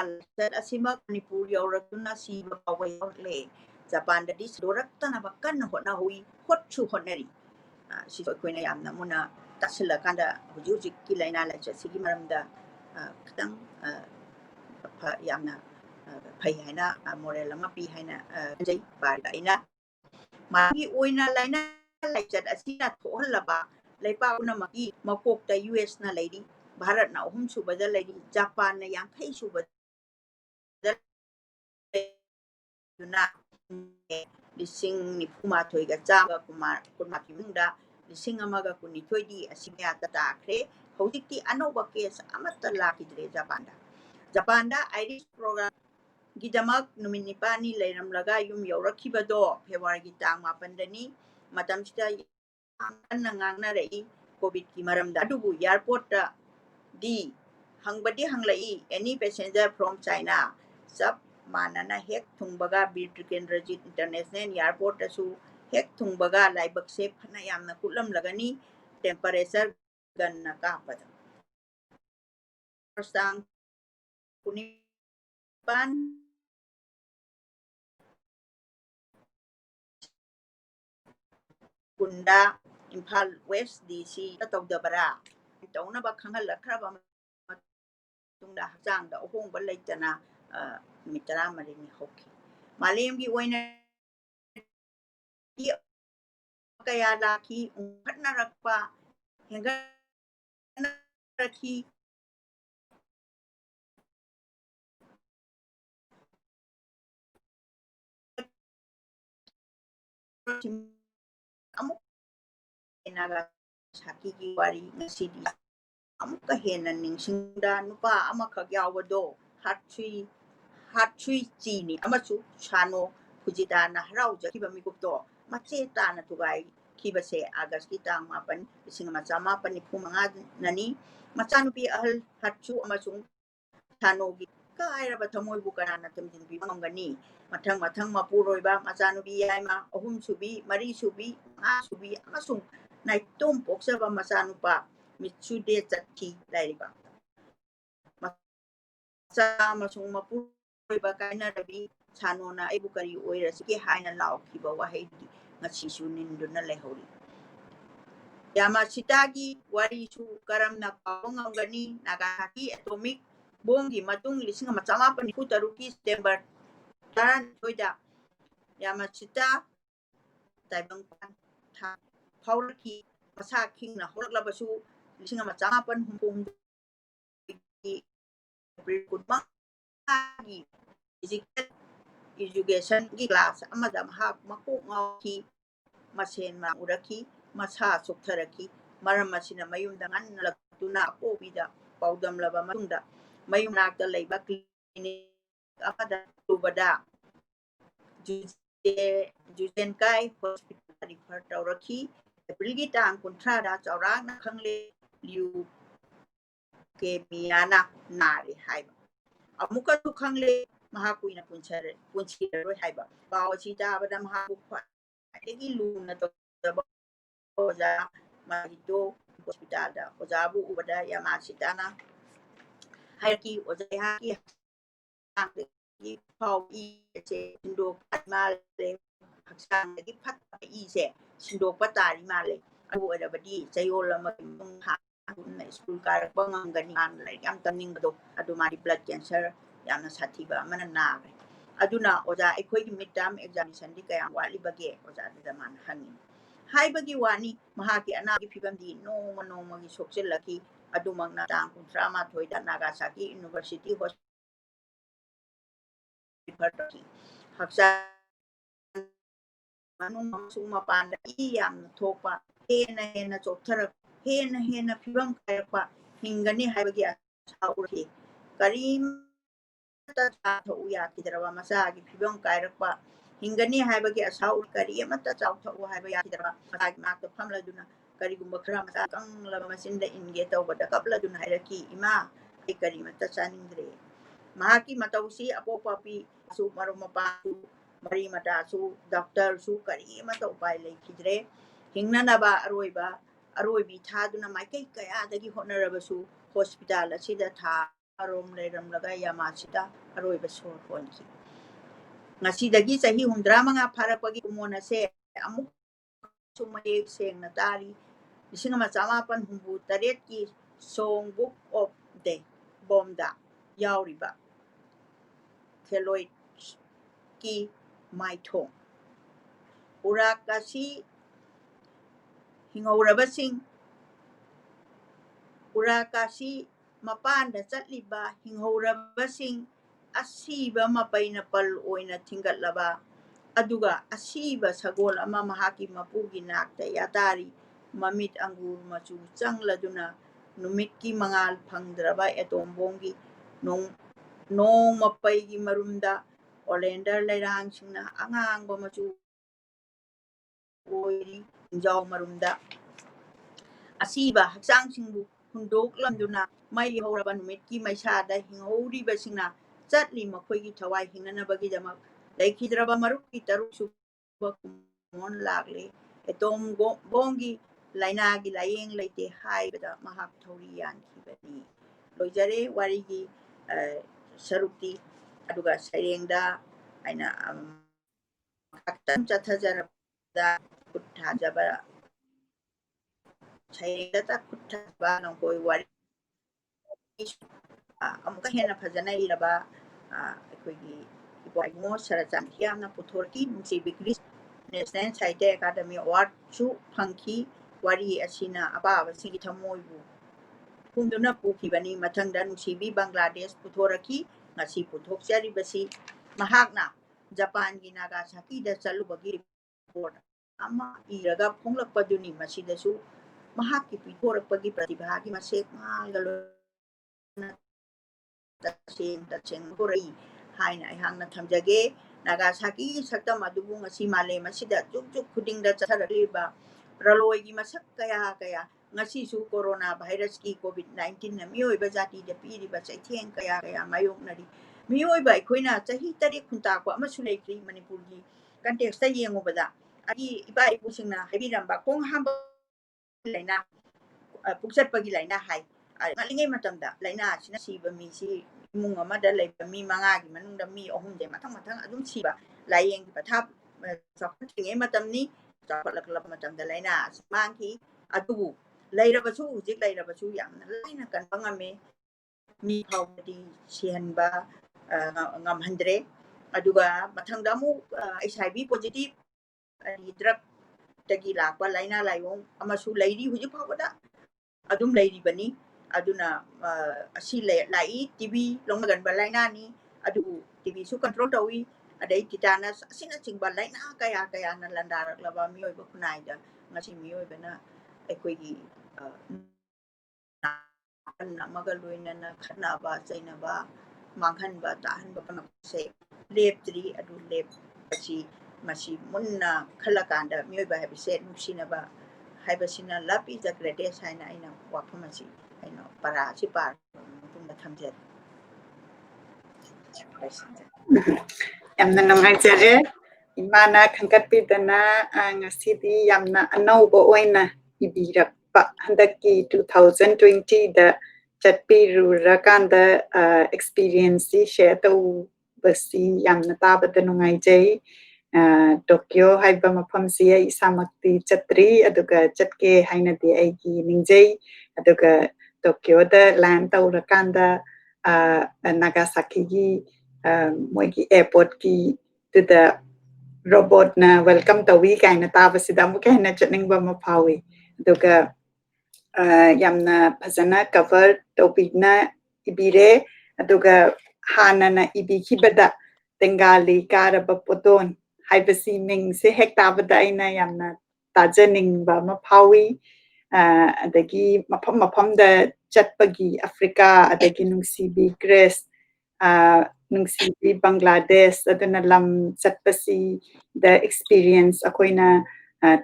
asimak Manipur yauratuna si bawai le Japan da dis dorakta na bakkan hotna hui hotchu hotnari si koina yamna muna tasila kanda hujuji kilaina la sigi maramda kitang yamna phai haina moral ma pi haina jai ba ina magi oina laina laichat asina thohlaba leipa una magi makok ta US na lady Bharat na ahum subada lady Japan na yankai subada na lising ni puma thoiga chama kuma pimunda lising amaga kunithoi di asimya ta takre ꯍꯧꯖꯤꯛꯇꯤ ꯑꯅꯧꯕ case ꯑꯃꯠꯇ ꯂꯥꯛꯈꯤꯗ꯭ꯔꯦ ꯖꯄꯥꯟꯗ Irish programme ꯒꯤꯗꯃꯛ ꯅꯨꯃꯤꯠ 9ꯅꯤ ꯂꯩꯔꯝꯂꯒ ꯌꯨꯝ ꯌꯧꯔꯛꯈꯤꯕꯗꯣ ꯐꯦꯕ꯭ꯔꯨꯋꯥꯔꯤꯒꯤ ꯇꯥꯡ 8ꯗꯅꯤ ꯃꯇꯝꯁꯤꯗ ꯌꯥꯝ ꯀꯟꯅ ꯉꯥꯡꯅꯔꯛꯏ ꯀꯣꯚꯤꯗꯀꯤ ꯃꯔꯝꯗ ꯑꯗꯨꯕꯨ ꯏꯌꯥꯔꯄꯣꯔꯠꯇ ꯗꯤ ꯍꯪꯕꯗꯤ ꯍꯪꯂꯛꯏ ꯑꯦꯅꯤ ꯄꯦꯁꯦꯟꯖꯔ ꯐ꯭ꯔꯣꯝ ꯆꯥꯏꯅꯥ ꯆꯞ ꯃꯥꯟꯅꯅ ꯍꯦꯛ ꯊꯨꯡꯕꯒ ꯕꯤꯔ ꯇꯤꯀꯦꯟꯗ꯭ꯔꯖꯤꯠ ꯏꯟꯇꯔꯅꯦꯁꯅꯦꯜ ꯏꯌꯥꯔꯄꯣꯔꯠꯇꯁꯨ ꯍꯦꯛ ꯊꯨꯡꯕꯒ ꯂꯥꯏꯕꯛꯁꯦ ꯐꯅ ꯌꯥꯝꯅ ꯀꯨꯠꯂꯝꯂꯒꯅꯤ ꯇꯦꯝꯄꯔꯦꯆꯔ ꯒꯟꯅ ꯀꯥꯞꯄꯗ ꯇꯥꯡ 19 ꯀꯨꯟꯗ ꯏꯝꯐꯥꯜ ꯋꯦꯁ DC ꯇꯧꯗꯕꯔꯥ ꯇꯧꯅꯕ ꯈꯪꯍꯜꯂꯛꯈ꯭ꯔꯕ ꯃꯇꯨꯡꯗ ꯍꯛꯆꯥꯡꯗ ꯑꯍꯣꯡꯕ ꯂꯩꯇꯅ ꯅꯨꯃꯤꯠ 14ꯅꯤ ꯍꯧꯈꯤ ꯃꯥꯂꯦꯝꯒꯤ ꯑꯣꯏꯅ kaya laki ungkatnarakpa hengganaraki amuk Nagasaki ki wari ngasidi amukka hena ningsingda nupa amakak yawado hatchui chini amachu chano Fujitana haraujakiba mikupto mache tana tugai kibase August ki tang 8 1995 machanupi ahal hatchu amachung chanogi kairaba thamoibu kanana tamjinbi mangani mathang mapuroiba machanubi yaima ahum subi mari subi nga subi amasung naitom poksaba machanupa mitsude chatti lairiba machamasung mapuroiba kainarabi chanona aibu kari oirasike haina laokiba wahedi ngasisu ninduna lehori Yamashitagi warisu karamna kawangamgani Nagasaki atomic bomgi matung 1993 September 18 Yamashita Taibangpan Fauraki masa kingna horaklabasu 1964 April 10 physical education gi class amada mahak makok ngawki masen ma uraki masa soktaraki maram asina mayumda nganlaktuna apobida paudamlaba matungda mayumnakta leiba clinic amada tubada Juzenkai hospital refer tauraki April tang kontrada chaurana khangle liu kemiana nari haiba amuka tu khangle mahakuina punchiroi haiba bawachi tabada mahaku egi luna to Oja Marito hospital da Ojabu ubada Yamashitana Hayaki Oja Haki Pau se Indo Male Haksang di Pat se Sindo Patari Male Abu Adabadi Sayola Matung school car Bangangani like I'm turning the Adumari blood cancer Yana Satiba Mananare Aduna Oja Equi midterm examination di kaya wali bagi Oja Zaman hanging Haibagi wani mahaki anagi pibamdi nongmagi soksilaki adumang na tang drama thoida Nagasaki University Hospital haksa manung suma panda iyam thopa hena chokthara hena pibam kaypa hingani haibagi asauri karim ta uya kidrawa masagi pibam kaypa hingani haibagi asau kari amata chawtha haiba yakidra masagi makta phamladuna karigumba khara masa kanglaba masinda inge tawbada kapladuna hairaki ima ai kari mata chaningre mahaki matausi apopapi su marumapa mari mata su doctor su kari mata upai lekhidre hingnanaba aroibi thaduna maikai kaya dagi honarabasu hospital asida tha arom leiramlaga Yamashita aroiba sor honki ngasidagi sahi 30 pharapagi kumonase amuk sumayek sengna tari 1968 ki Song Book of the Bomda yauriba Keloid ki Maithong urakasi hingaurabasing urakasi mapanda chatliba hingaurabasing asiba mapaina pal oina thingatlaba aduga asiba sagol ama mahaki mapugi nakta yatari mamit angur machu changladuna ꯅꯨꯃꯤꯠꯀꯤ ꯃꯉꯥꯜ ꯐꯪꯗ꯭ꯔꯕ ꯑꯦꯇꯣꯝꯕꯣꯝꯒꯤ ꯅꯣꯡꯃꯄꯩꯒꯤ ꯃꯔꯨꯝꯗ ꯑꯣꯂꯦꯟꯗꯔ ꯂꯩꯔꯥꯡꯁꯤꯡꯅ ꯑꯉꯥꯡꯕ ꯃꯆꯨ ꯑꯣꯏꯔꯤ ꯍꯤꯡꯖꯥꯎ ꯃꯔꯨꯝꯗ ꯑꯁꯤꯕ ꯍꯛꯆꯥꯡꯁꯤꯡꯕꯨ ꯍꯨꯟꯗꯣꯛꯂꯝꯗꯨꯅ ꯃꯩ ꯍꯧꯔꯕ ꯅꯨꯃꯤꯠꯀꯤ ꯃꯩꯁꯥꯗ ꯍꯤꯡꯍꯧꯔꯤꯕꯁꯤꯡꯅ ꯆꯠꯂꯤ ꯃꯈꯣꯏꯒꯤ ꯊꯋꯥꯏ ꯍꯤꯡꯅꯅꯕꯒꯤꯗꯃꯛ ꯂꯩꯈꯤꯗ꯭ꯔꯕ ꯃꯔꯨꯞꯀꯤ ꯇꯔꯨꯛ ꯁꯨꯕ ꯀꯨꯝꯑꯣꯟ ꯂꯥꯛꯂꯤ ꯑꯦꯇꯣꯝ ꯕꯣꯝꯒꯤ ꯂꯥꯏꯅꯥꯒꯤ ꯂꯥꯏꯌꯦꯡ ꯂꯩꯇꯦ ꯍꯥꯏꯕꯗ ꯃꯍꯥꯛ ꯊꯧꯔꯤ ꯌꯥꯟꯈꯤꯕꯅꯤ ꯂꯣꯏꯖꯔꯦ ꯋꯥꯔꯤꯒꯤ ꯁꯔꯨꯛꯇꯤ ꯑꯗꯨꯒ ꯁꯩꯔꯦꯡꯗ ꯑꯩꯅ ꯈꯤꯇꯪ ꯆꯠꯊꯖꯔꯕꯗ ꯈꯨꯠ ꯊꯥꯖꯕ ꯁꯩꯔꯦꯡꯗ ꯈꯨꯠ ꯊꯥꯖꯕ ꯅꯣꯡꯄꯣꯏ ꯋꯥꯔꯤ ꯑꯃꯨꯛꯀ ꯍꯦꯟꯅ ꯐꯖꯅ ꯏꯔꯕ ꯑꯩꯈꯣꯏꯒꯤ ꯏꯕꯨꯡꯉꯣ ꯁꯔꯠꯆꯟꯗ ꯊꯤꯌꯥꯝꯅ ꯄꯨꯊꯣꯔꯛꯈꯤ ꯅꯨꯡꯁꯤꯕꯤ ꯒ꯭ꯔꯤꯁ ꯅꯦꯁꯅꯦꯜ ꯁꯥꯍꯤꯇ꯭ꯌ ꯑꯦꯀꯥꯗꯃꯤ ꯑꯦꯋꯥꯔꯗꯁꯨ ꯐꯪꯈꯤ ꯋꯥꯔꯤ ꯑꯁꯤꯅ ꯑꯄꯥꯕꯁꯤꯡꯒꯤ ꯊꯃꯣꯏꯕꯨ ꯍꯨꯝꯗꯨꯅ ꯄꯨꯈꯤꯕꯅꯤ ꯃꯊꯪꯗ ꯅꯨꯡꯁꯤꯕꯤ ꯕꯪꯒ꯭ꯂꯥꯗꯦꯁ ꯄꯨꯊꯣꯔꯛꯈꯤ ꯉꯁꯤ ꯄꯨꯊꯣꯛꯆꯔꯤꯕꯁꯤ ꯃꯍꯥꯛꯅ ꯖꯄꯥꯟꯒꯤ ꯅꯥꯒꯥꯁꯥꯀꯤꯗ ꯆꯠꯂꯨꯕꯒꯤ ꯔꯤꯄꯣꯔꯠ ꯑꯃ ꯏꯔꯒ ꯐꯣꯡꯂꯛꯄꯗꯨꯅꯤ ꯃꯁꯤꯗꯁꯨ ꯃꯍꯥꯛꯀꯤ ꯄꯤꯊꯣꯔꯛꯄꯒꯤ ꯄ꯭ꯔꯇꯤꯚꯥꯒꯤ ꯃꯁꯦꯛ ꯃꯉꯥꯜꯒ ꯇꯁꯦꯡꯅ ꯍꯧꯔꯛꯏ ꯍꯥꯏꯅ ꯑꯩꯍꯥꯛꯅ ꯊꯝꯖꯒꯦ ꯅꯥꯒꯥꯁꯥꯀꯤꯒꯤ ꯁꯛꯇꯝ ꯑꯗꯨꯕꯨ ꯉꯁꯤ ꯃꯥꯂꯦꯝ ꯑꯁꯤꯗ ꯖꯨꯛ ꯖꯨꯛ ꯈꯨꯗꯤꯡꯗ ꯆꯠꯊꯔꯛꯂꯤꯕ ꯄ꯭ꯔꯂꯣꯏꯒꯤ ꯃꯁꯛ ꯀꯌꯥ ꯉꯁꯤꯁꯨ ꯀꯣꯔꯣꯅꯥ ꯚꯥꯏꯔꯁꯀꯤ ꯀꯣꯚꯤꯗ-19ꯅ ꯃꯤꯑꯣꯏꯕ ꯖꯥꯇꯤꯗ ꯄꯤꯔꯤꯕ ꯆꯩꯊꯦꯡ ꯀꯌꯥ ꯃꯥꯌꯣꯛꯅꯔꯤ ꯃꯤꯑꯣꯏꯕ ꯑꯩꯈꯣꯏꯅ ꯆꯍꯤ 3 ꯈꯨꯟꯇꯥꯛꯄ ꯑꯃꯁꯨ ꯂꯩꯈ꯭ꯔꯤ ꯃꯅꯤꯄꯨꯔꯒꯤ ꯀꯟꯇꯦꯛꯁꯇ ꯌꯦꯡꯉꯨꯕꯗ ꯑꯩꯒꯤ ꯏꯄꯥ ꯏꯄꯨꯁꯤꯡꯅ ꯍꯥꯏꯕꯤꯔꯝꯕ ꯈꯣꯡ ꯍꯥꯝꯕ ꯂꯩꯅꯥ ꯄꯨꯛꯆꯠꯄꯒꯤ ꯂꯩꯅꯥ ꯍꯥꯏ ꯉꯜꯂꯤꯉꯩ ꯃꯇꯝꯗ ꯂꯩꯅꯥ ꯑꯁꯤꯅ ꯁꯤꯕ ꯃꯤꯁꯤ ꯏꯃꯨꯡ ꯑꯃꯗ ꯂꯩꯕ ꯃꯤ 5ꯒꯤ ꯃꯅꯨꯡꯗ ꯃꯤ 3ꯁꯦ ꯃꯊꯪ ꯑꯗꯨꯝ ꯁꯤꯕ ꯂꯥꯏꯌꯦꯡꯒꯤ ꯄꯊꯥꯞ ꯆꯥꯎꯈꯠꯇ꯭ꯔꯤꯉꯩ ꯃꯇꯝꯅꯤ ꯆꯥꯎꯈꯠꯂꯛꯂꯕ ꯃꯇꯝꯗ ꯂꯩꯅꯥ ꯑꯁꯤ ꯃꯥꯡꯈꯤ ꯑꯗꯨꯕꯨ ꯂꯩꯔꯕꯁꯨ ꯍꯧꯖꯤꯛ ꯂꯩꯔꯕꯁꯨ ꯌꯥꯝꯅ ꯂꯥꯏꯅ ꯀꯟꯕ ꯉꯝꯃꯦ ꯃꯤ ꯐꯥꯎꯕꯗꯤ ꯁꯤꯍꯟꯕ ꯉꯝꯍꯟꯗ꯭ꯔꯦ ꯑꯗꯨꯒ ꯃꯊꯪꯗ ꯑꯃꯨꯛ HIV ꯄꯣꯖꯤꯇꯤꯚ ꯗ꯭ꯔꯒꯇꯒꯤ ꯂꯥꯛꯄ ꯂꯩꯅꯥ ꯂꯥꯏꯑꯣꯡ ꯑꯃꯁꯨ ꯂꯩꯔꯤ ꯍꯧꯖꯤꯛ ꯐꯥꯎꯕꯗ ꯑꯗꯨꯝ ꯂꯩꯔꯤꯕꯅꯤ ꯑꯗꯨꯅ ꯑꯁꯤ ꯂꯥꯛꯏ ꯇꯤꯕꯤ ꯂꯧꯅꯒꯟꯕ ꯂꯩꯅꯥꯅꯤ ꯑꯗꯨꯕꯨ ꯇꯤꯕꯤꯁꯨ ꯀꯟꯇ꯭ꯔꯣꯜ ꯇꯧꯏ ꯑꯗꯩ ꯇꯤꯇꯥꯅꯁ ꯑꯁꯤꯅꯆꯤꯡꯕ ꯂꯩꯅꯥ ꯀꯌꯥꯅ ꯂꯟꯗꯥꯔꯛꯂꯕ ꯃꯤꯑꯣꯏꯕ ꯈꯨꯟꯅꯥꯏꯗ ꯉꯁꯤ ꯃꯤꯑꯣꯏꯕꯅ ꯑꯩꯈꯣꯏꯒꯤ ꯑꯃꯒ ꯂꯣꯏꯅꯅ ꯈꯠꯅꯕ ꯆꯩꯅꯕ ꯃꯥꯡꯍꯟꯕ ꯇꯥꯍꯟꯕ ꯄꯨꯝꯅꯃꯛꯁꯦ ꯂꯦꯞꯇ꯭ꯔꯤ ꯑꯗꯨ ꯂꯦꯞꯄꯁꯤ ꯃꯁꯤ ꯃꯨꯟꯅ ꯈꯜꯂꯀꯥꯟꯗ ꯃꯤꯑꯣꯏꯕ ꯍꯥꯏꯕꯁꯦ ꯅꯨꯡꯁꯤꯅꯕ ꯍꯥꯏꯕꯁꯤꯅ ꯂꯞ ꯏꯖ ꯗ ꯒ꯭ꯔꯦꯇꯦꯁ ꯍꯥꯏꯅ ꯑꯩꯅ ꯋꯥꯐꯝ ꯑꯁꯤ ꯑꯩꯅ ꯄꯔꯥ ꯑꯁꯤ ꯄꯥꯔꯕ ꯃꯇꯨꯡꯗ ꯊꯝꯖꯔꯤ ꯌꯥꯝꯅ ꯅꯨꯡꯉꯥꯏꯖꯔꯦ ꯏꯃꯥꯅ ꯈꯟꯒꯠꯄꯤꯗꯅ ꯉꯁꯤꯗꯤ ꯌꯥꯝꯅ ꯑꯅꯧꯕ ꯑꯣꯏꯅ ꯏꯕꯤꯔꯛꯄ ꯍꯟꯗꯛꯀꯤ 2020ꯗ ꯆꯠꯄꯤꯔꯨꯔꯀꯥꯟꯗ ꯑꯦꯛꯁꯄꯤꯔꯤꯌꯦꯟꯁꯁꯤ ꯁꯦꯌꯔ ꯇꯧꯕꯁꯤ ꯌꯥꯝꯅ ꯇꯥꯕꯗ ꯅꯨꯡꯉꯥꯏꯖꯩ ꯇꯣꯀꯤꯌꯣ ꯍꯥꯏꯕ ꯃꯐꯝꯁꯤ ꯑꯩ ꯏꯁꯥꯃꯛꯇꯤ ꯆꯠꯇ꯭ꯔꯤ ꯑꯗꯨꯒ ꯆꯠꯀꯦ ꯍꯥꯏꯅꯗꯤ ꯑꯩꯒꯤ ꯅꯤꯡꯖꯩ ꯑꯗꯨꯒ ꯇꯣꯀꯤꯌꯣꯗ ꯂꯦꯟ ꯇꯧꯔꯀꯥꯟꯗ ꯅꯥꯒꯥꯁꯥꯀꯤꯒꯤ ꯃꯣꯏꯒꯤ ꯑꯦꯌꯔꯄꯣꯔꯠꯀꯤ ꯗꯨꯗ ꯔꯣꯕꯣꯠꯅ ꯋꯦꯜꯀꯝ ꯇꯧꯋꯤ ꯀꯥꯏꯅ ꯇꯥꯕꯁꯤꯗ ꯑꯃꯨꯛꯀ ꯍꯦꯟꯅ ꯆꯠꯅꯤꯡꯕ ꯑꯃ ꯐꯥꯎꯏ ꯑꯗꯨꯒ ꯌꯥꯝꯅ ꯐꯖꯅ ꯀꯚꯔ ꯇꯧꯕꯤꯅ ꯏꯕꯤꯔꯦ ꯑꯗꯨꯒ ꯍꯥꯟꯅꯅ ꯏꯕꯤꯈꯤꯕꯗ ꯕꯦꯡꯒꯥꯂꯤ ꯀꯥꯔꯕ ꯄꯣꯇꯣꯟ ꯍꯥꯏꯕꯁꯤ ꯃꯤꯡꯁꯦ ꯍꯦꯛ ꯇꯥꯕꯗ ꯑꯩꯅ ꯌꯥꯝꯅ ꯇꯥꯖꯅꯤꯡꯕ ꯑꯃ ꯐꯥꯎꯏ ꯑꯗꯒꯤ ꯃꯐꯝꯗ ꯆꯠꯄꯒꯤ ꯑꯐ꯭ꯔꯤꯀꯥ ꯑꯗꯒꯤ ꯅꯨꯡꯁꯤꯕꯤ ꯒ꯭ꯔꯦꯁ ꯅꯨꯡꯁꯤꯕꯤ ꯕꯪꯒ꯭ꯂꯥꯗꯦꯁ ꯑꯗꯨꯅ ꯂꯝ ꯆꯠꯄꯁꯤꯗ ꯑꯦꯛꯁꯄꯤꯔꯤꯌꯦꯟꯁ ꯑꯩꯈꯣꯏꯅ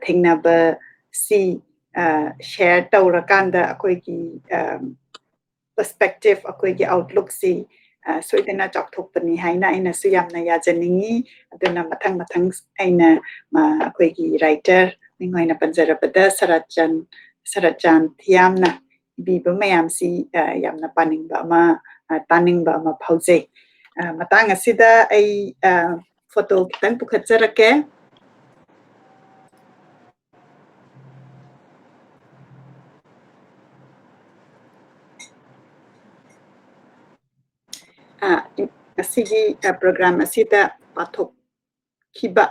ꯊꯦꯡꯅꯕꯁꯤ ꯁꯦꯌꯔ ꯇꯧꯔꯀꯥꯟꯗ ꯑꯩꯈꯣꯏꯒꯤ ꯄꯔꯁꯄꯦꯛꯇꯤꯚ ꯑꯩꯈꯣꯏꯒꯤ ꯑꯥꯎꯠꯂꯨꯛꯁꯤ ꯁꯣꯏꯗꯅ ꯆꯥꯎꯊꯣꯛꯄꯅꯤ ꯍꯥꯏꯅ ꯑꯩꯅꯁꯨ ꯌꯥꯝꯅ ꯌꯥꯖꯅꯤꯡꯉꯤ ꯑꯗꯨꯅ ꯃꯊꯪ ꯑꯩꯅ ꯑꯩꯈꯣꯏꯒꯤ ꯔꯥꯏꯇꯔ ꯃꯤꯡ ꯑꯣꯏꯅ ꯄꯟꯖꯔꯕꯗ ꯁꯔꯠꯆꯥꯟ ꯊꯤꯌꯥꯝꯅ ꯏꯕꯤꯕ ꯃꯌꯥꯝꯁꯤ ꯌꯥꯝꯅ ꯇꯥꯅꯤꯡꯕ ꯑꯃ ꯐꯥꯎꯖꯩ ꯃꯇꯥꯡ ꯑꯁꯤꯗ ꯑꯩ ꯐꯣꯇꯣ ꯈꯤꯇꯪ ꯄꯨꯈꯠꯆꯔꯛꯀꯦ ꯑꯁꯤꯒꯤ ꯄ꯭ꯔꯣꯒ꯭ꯔꯥꯝ ꯑꯁꯤꯗ ꯄꯥꯊꯣꯛꯈꯤꯕ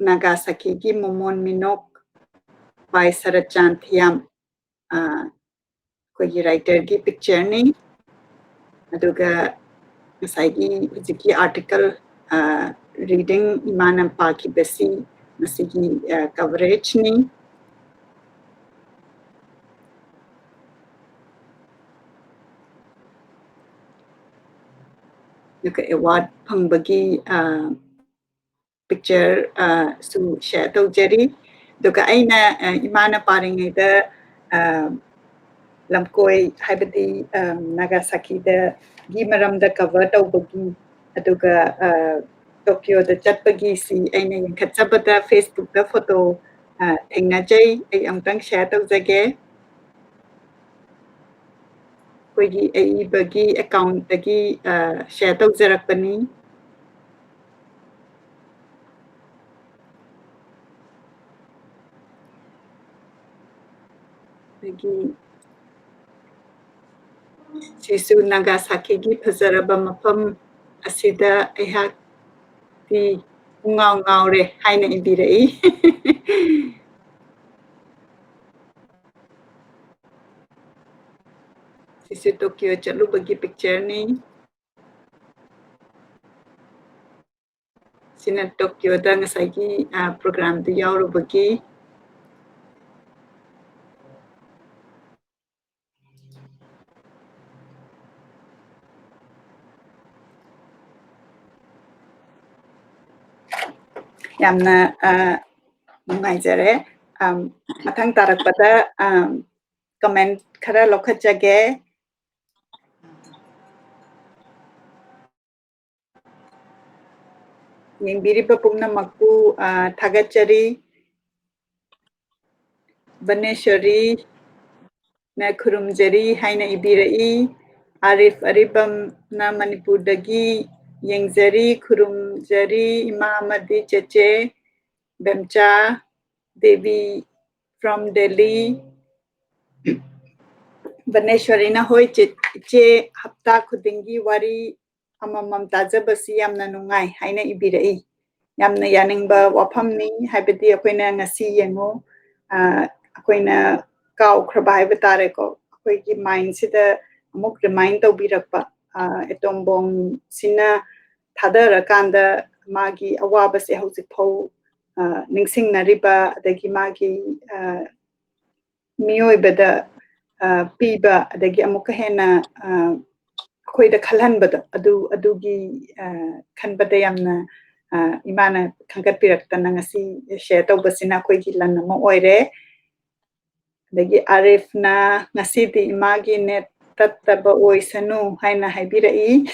ꯅꯥꯒꯥꯁꯥꯀꯤꯒꯤ momon minok by Saratchand Thiyam ꯑꯩꯈꯣꯏꯒꯤ ꯔꯥꯏꯇꯔꯒꯤ ꯄꯤꯛꯆꯔꯅꯤ ꯑꯗꯨꯒ ꯉꯁꯥꯏꯒꯤ ꯍꯧꯖꯤꯛꯀꯤ ꯑꯥꯔꯇꯤꯀꯜ ꯔꯤꯗꯤꯡ ꯏꯃꯥꯅ ꯄꯥꯈꯤꯕꯁꯤ, ꯃꯁꯤꯒꯤ ꯀꯚꯔꯦꯖꯅꯤ꯫ ꯃꯊꯪꯗ ꯑꯩꯈꯣꯏꯒꯤ ꯁꯩꯔꯦꯡ ꯑꯁꯤ ꯏꯕꯤꯔꯛꯄ ꯅꯨꯡꯁꯤꯕꯤ ꯕꯪꯒ꯭ꯂꯥꯗꯦꯁ ꯀꯤ ꯃꯣꯃꯣꯟ ꯃꯤꯅꯣꯛ ꯕꯥꯏ ꯁꯔꯠꯆꯥꯟ ꯊꯤꯌꯥꯝ ꯑꯩꯈꯣꯏꯒꯤ ꯔꯥꯏꯇꯔꯒꯤ ꯄꯤꯛꯆꯔꯅꯤ ꯑꯗꯨꯒ nuka award pangbagi picture su share to jeri duka aina imana paringi da lamkoi haibadi Nagasaki da gi maram da cover to bagi aduga Tokyo da chatpagi si aina yankhatsabada Facebook da photo thengnajai ai amtang share to jage koigi ai bagi account dagi share to jarakpani dagi sisu Nagasaki gi phazaraba mafam asida aihak ti ngau ngau re haina ibirai sisu Tokyo chalu bagi picture ni sina Tokyo da ngasagi program tu yauru bagi yamna nungaijare mathang tarakpada comment khara lokhachage yengbiriba pumnamakku thagachari Baneshwari na khurumjari haina ibirai Arif Aribam na Manipur dagi yengzari khurumjari ima amadi cheche Bemcha Devi from Delhi Baneshwari na hoi che hapta khudingi wari amamam tajabasi yamna nungai haina ibirai yamna yaningba wafamni haibadi akoina ngasi yengo akoina kaukhraba haiba tare ko akoigi mind sida amuk remind taubirakpa etombong sina thadarakanda magi awabase hauzik phau ningsingnariba adagi magi miyoibada piba adagi amuka hena akoida khalhanbada adugi khanbada yamna imana khangkatpiraktana ngasi share tawbasina akoigi lan ama oire adagi Arif na ngasidi imagi net tattaba oisanu haina haibirai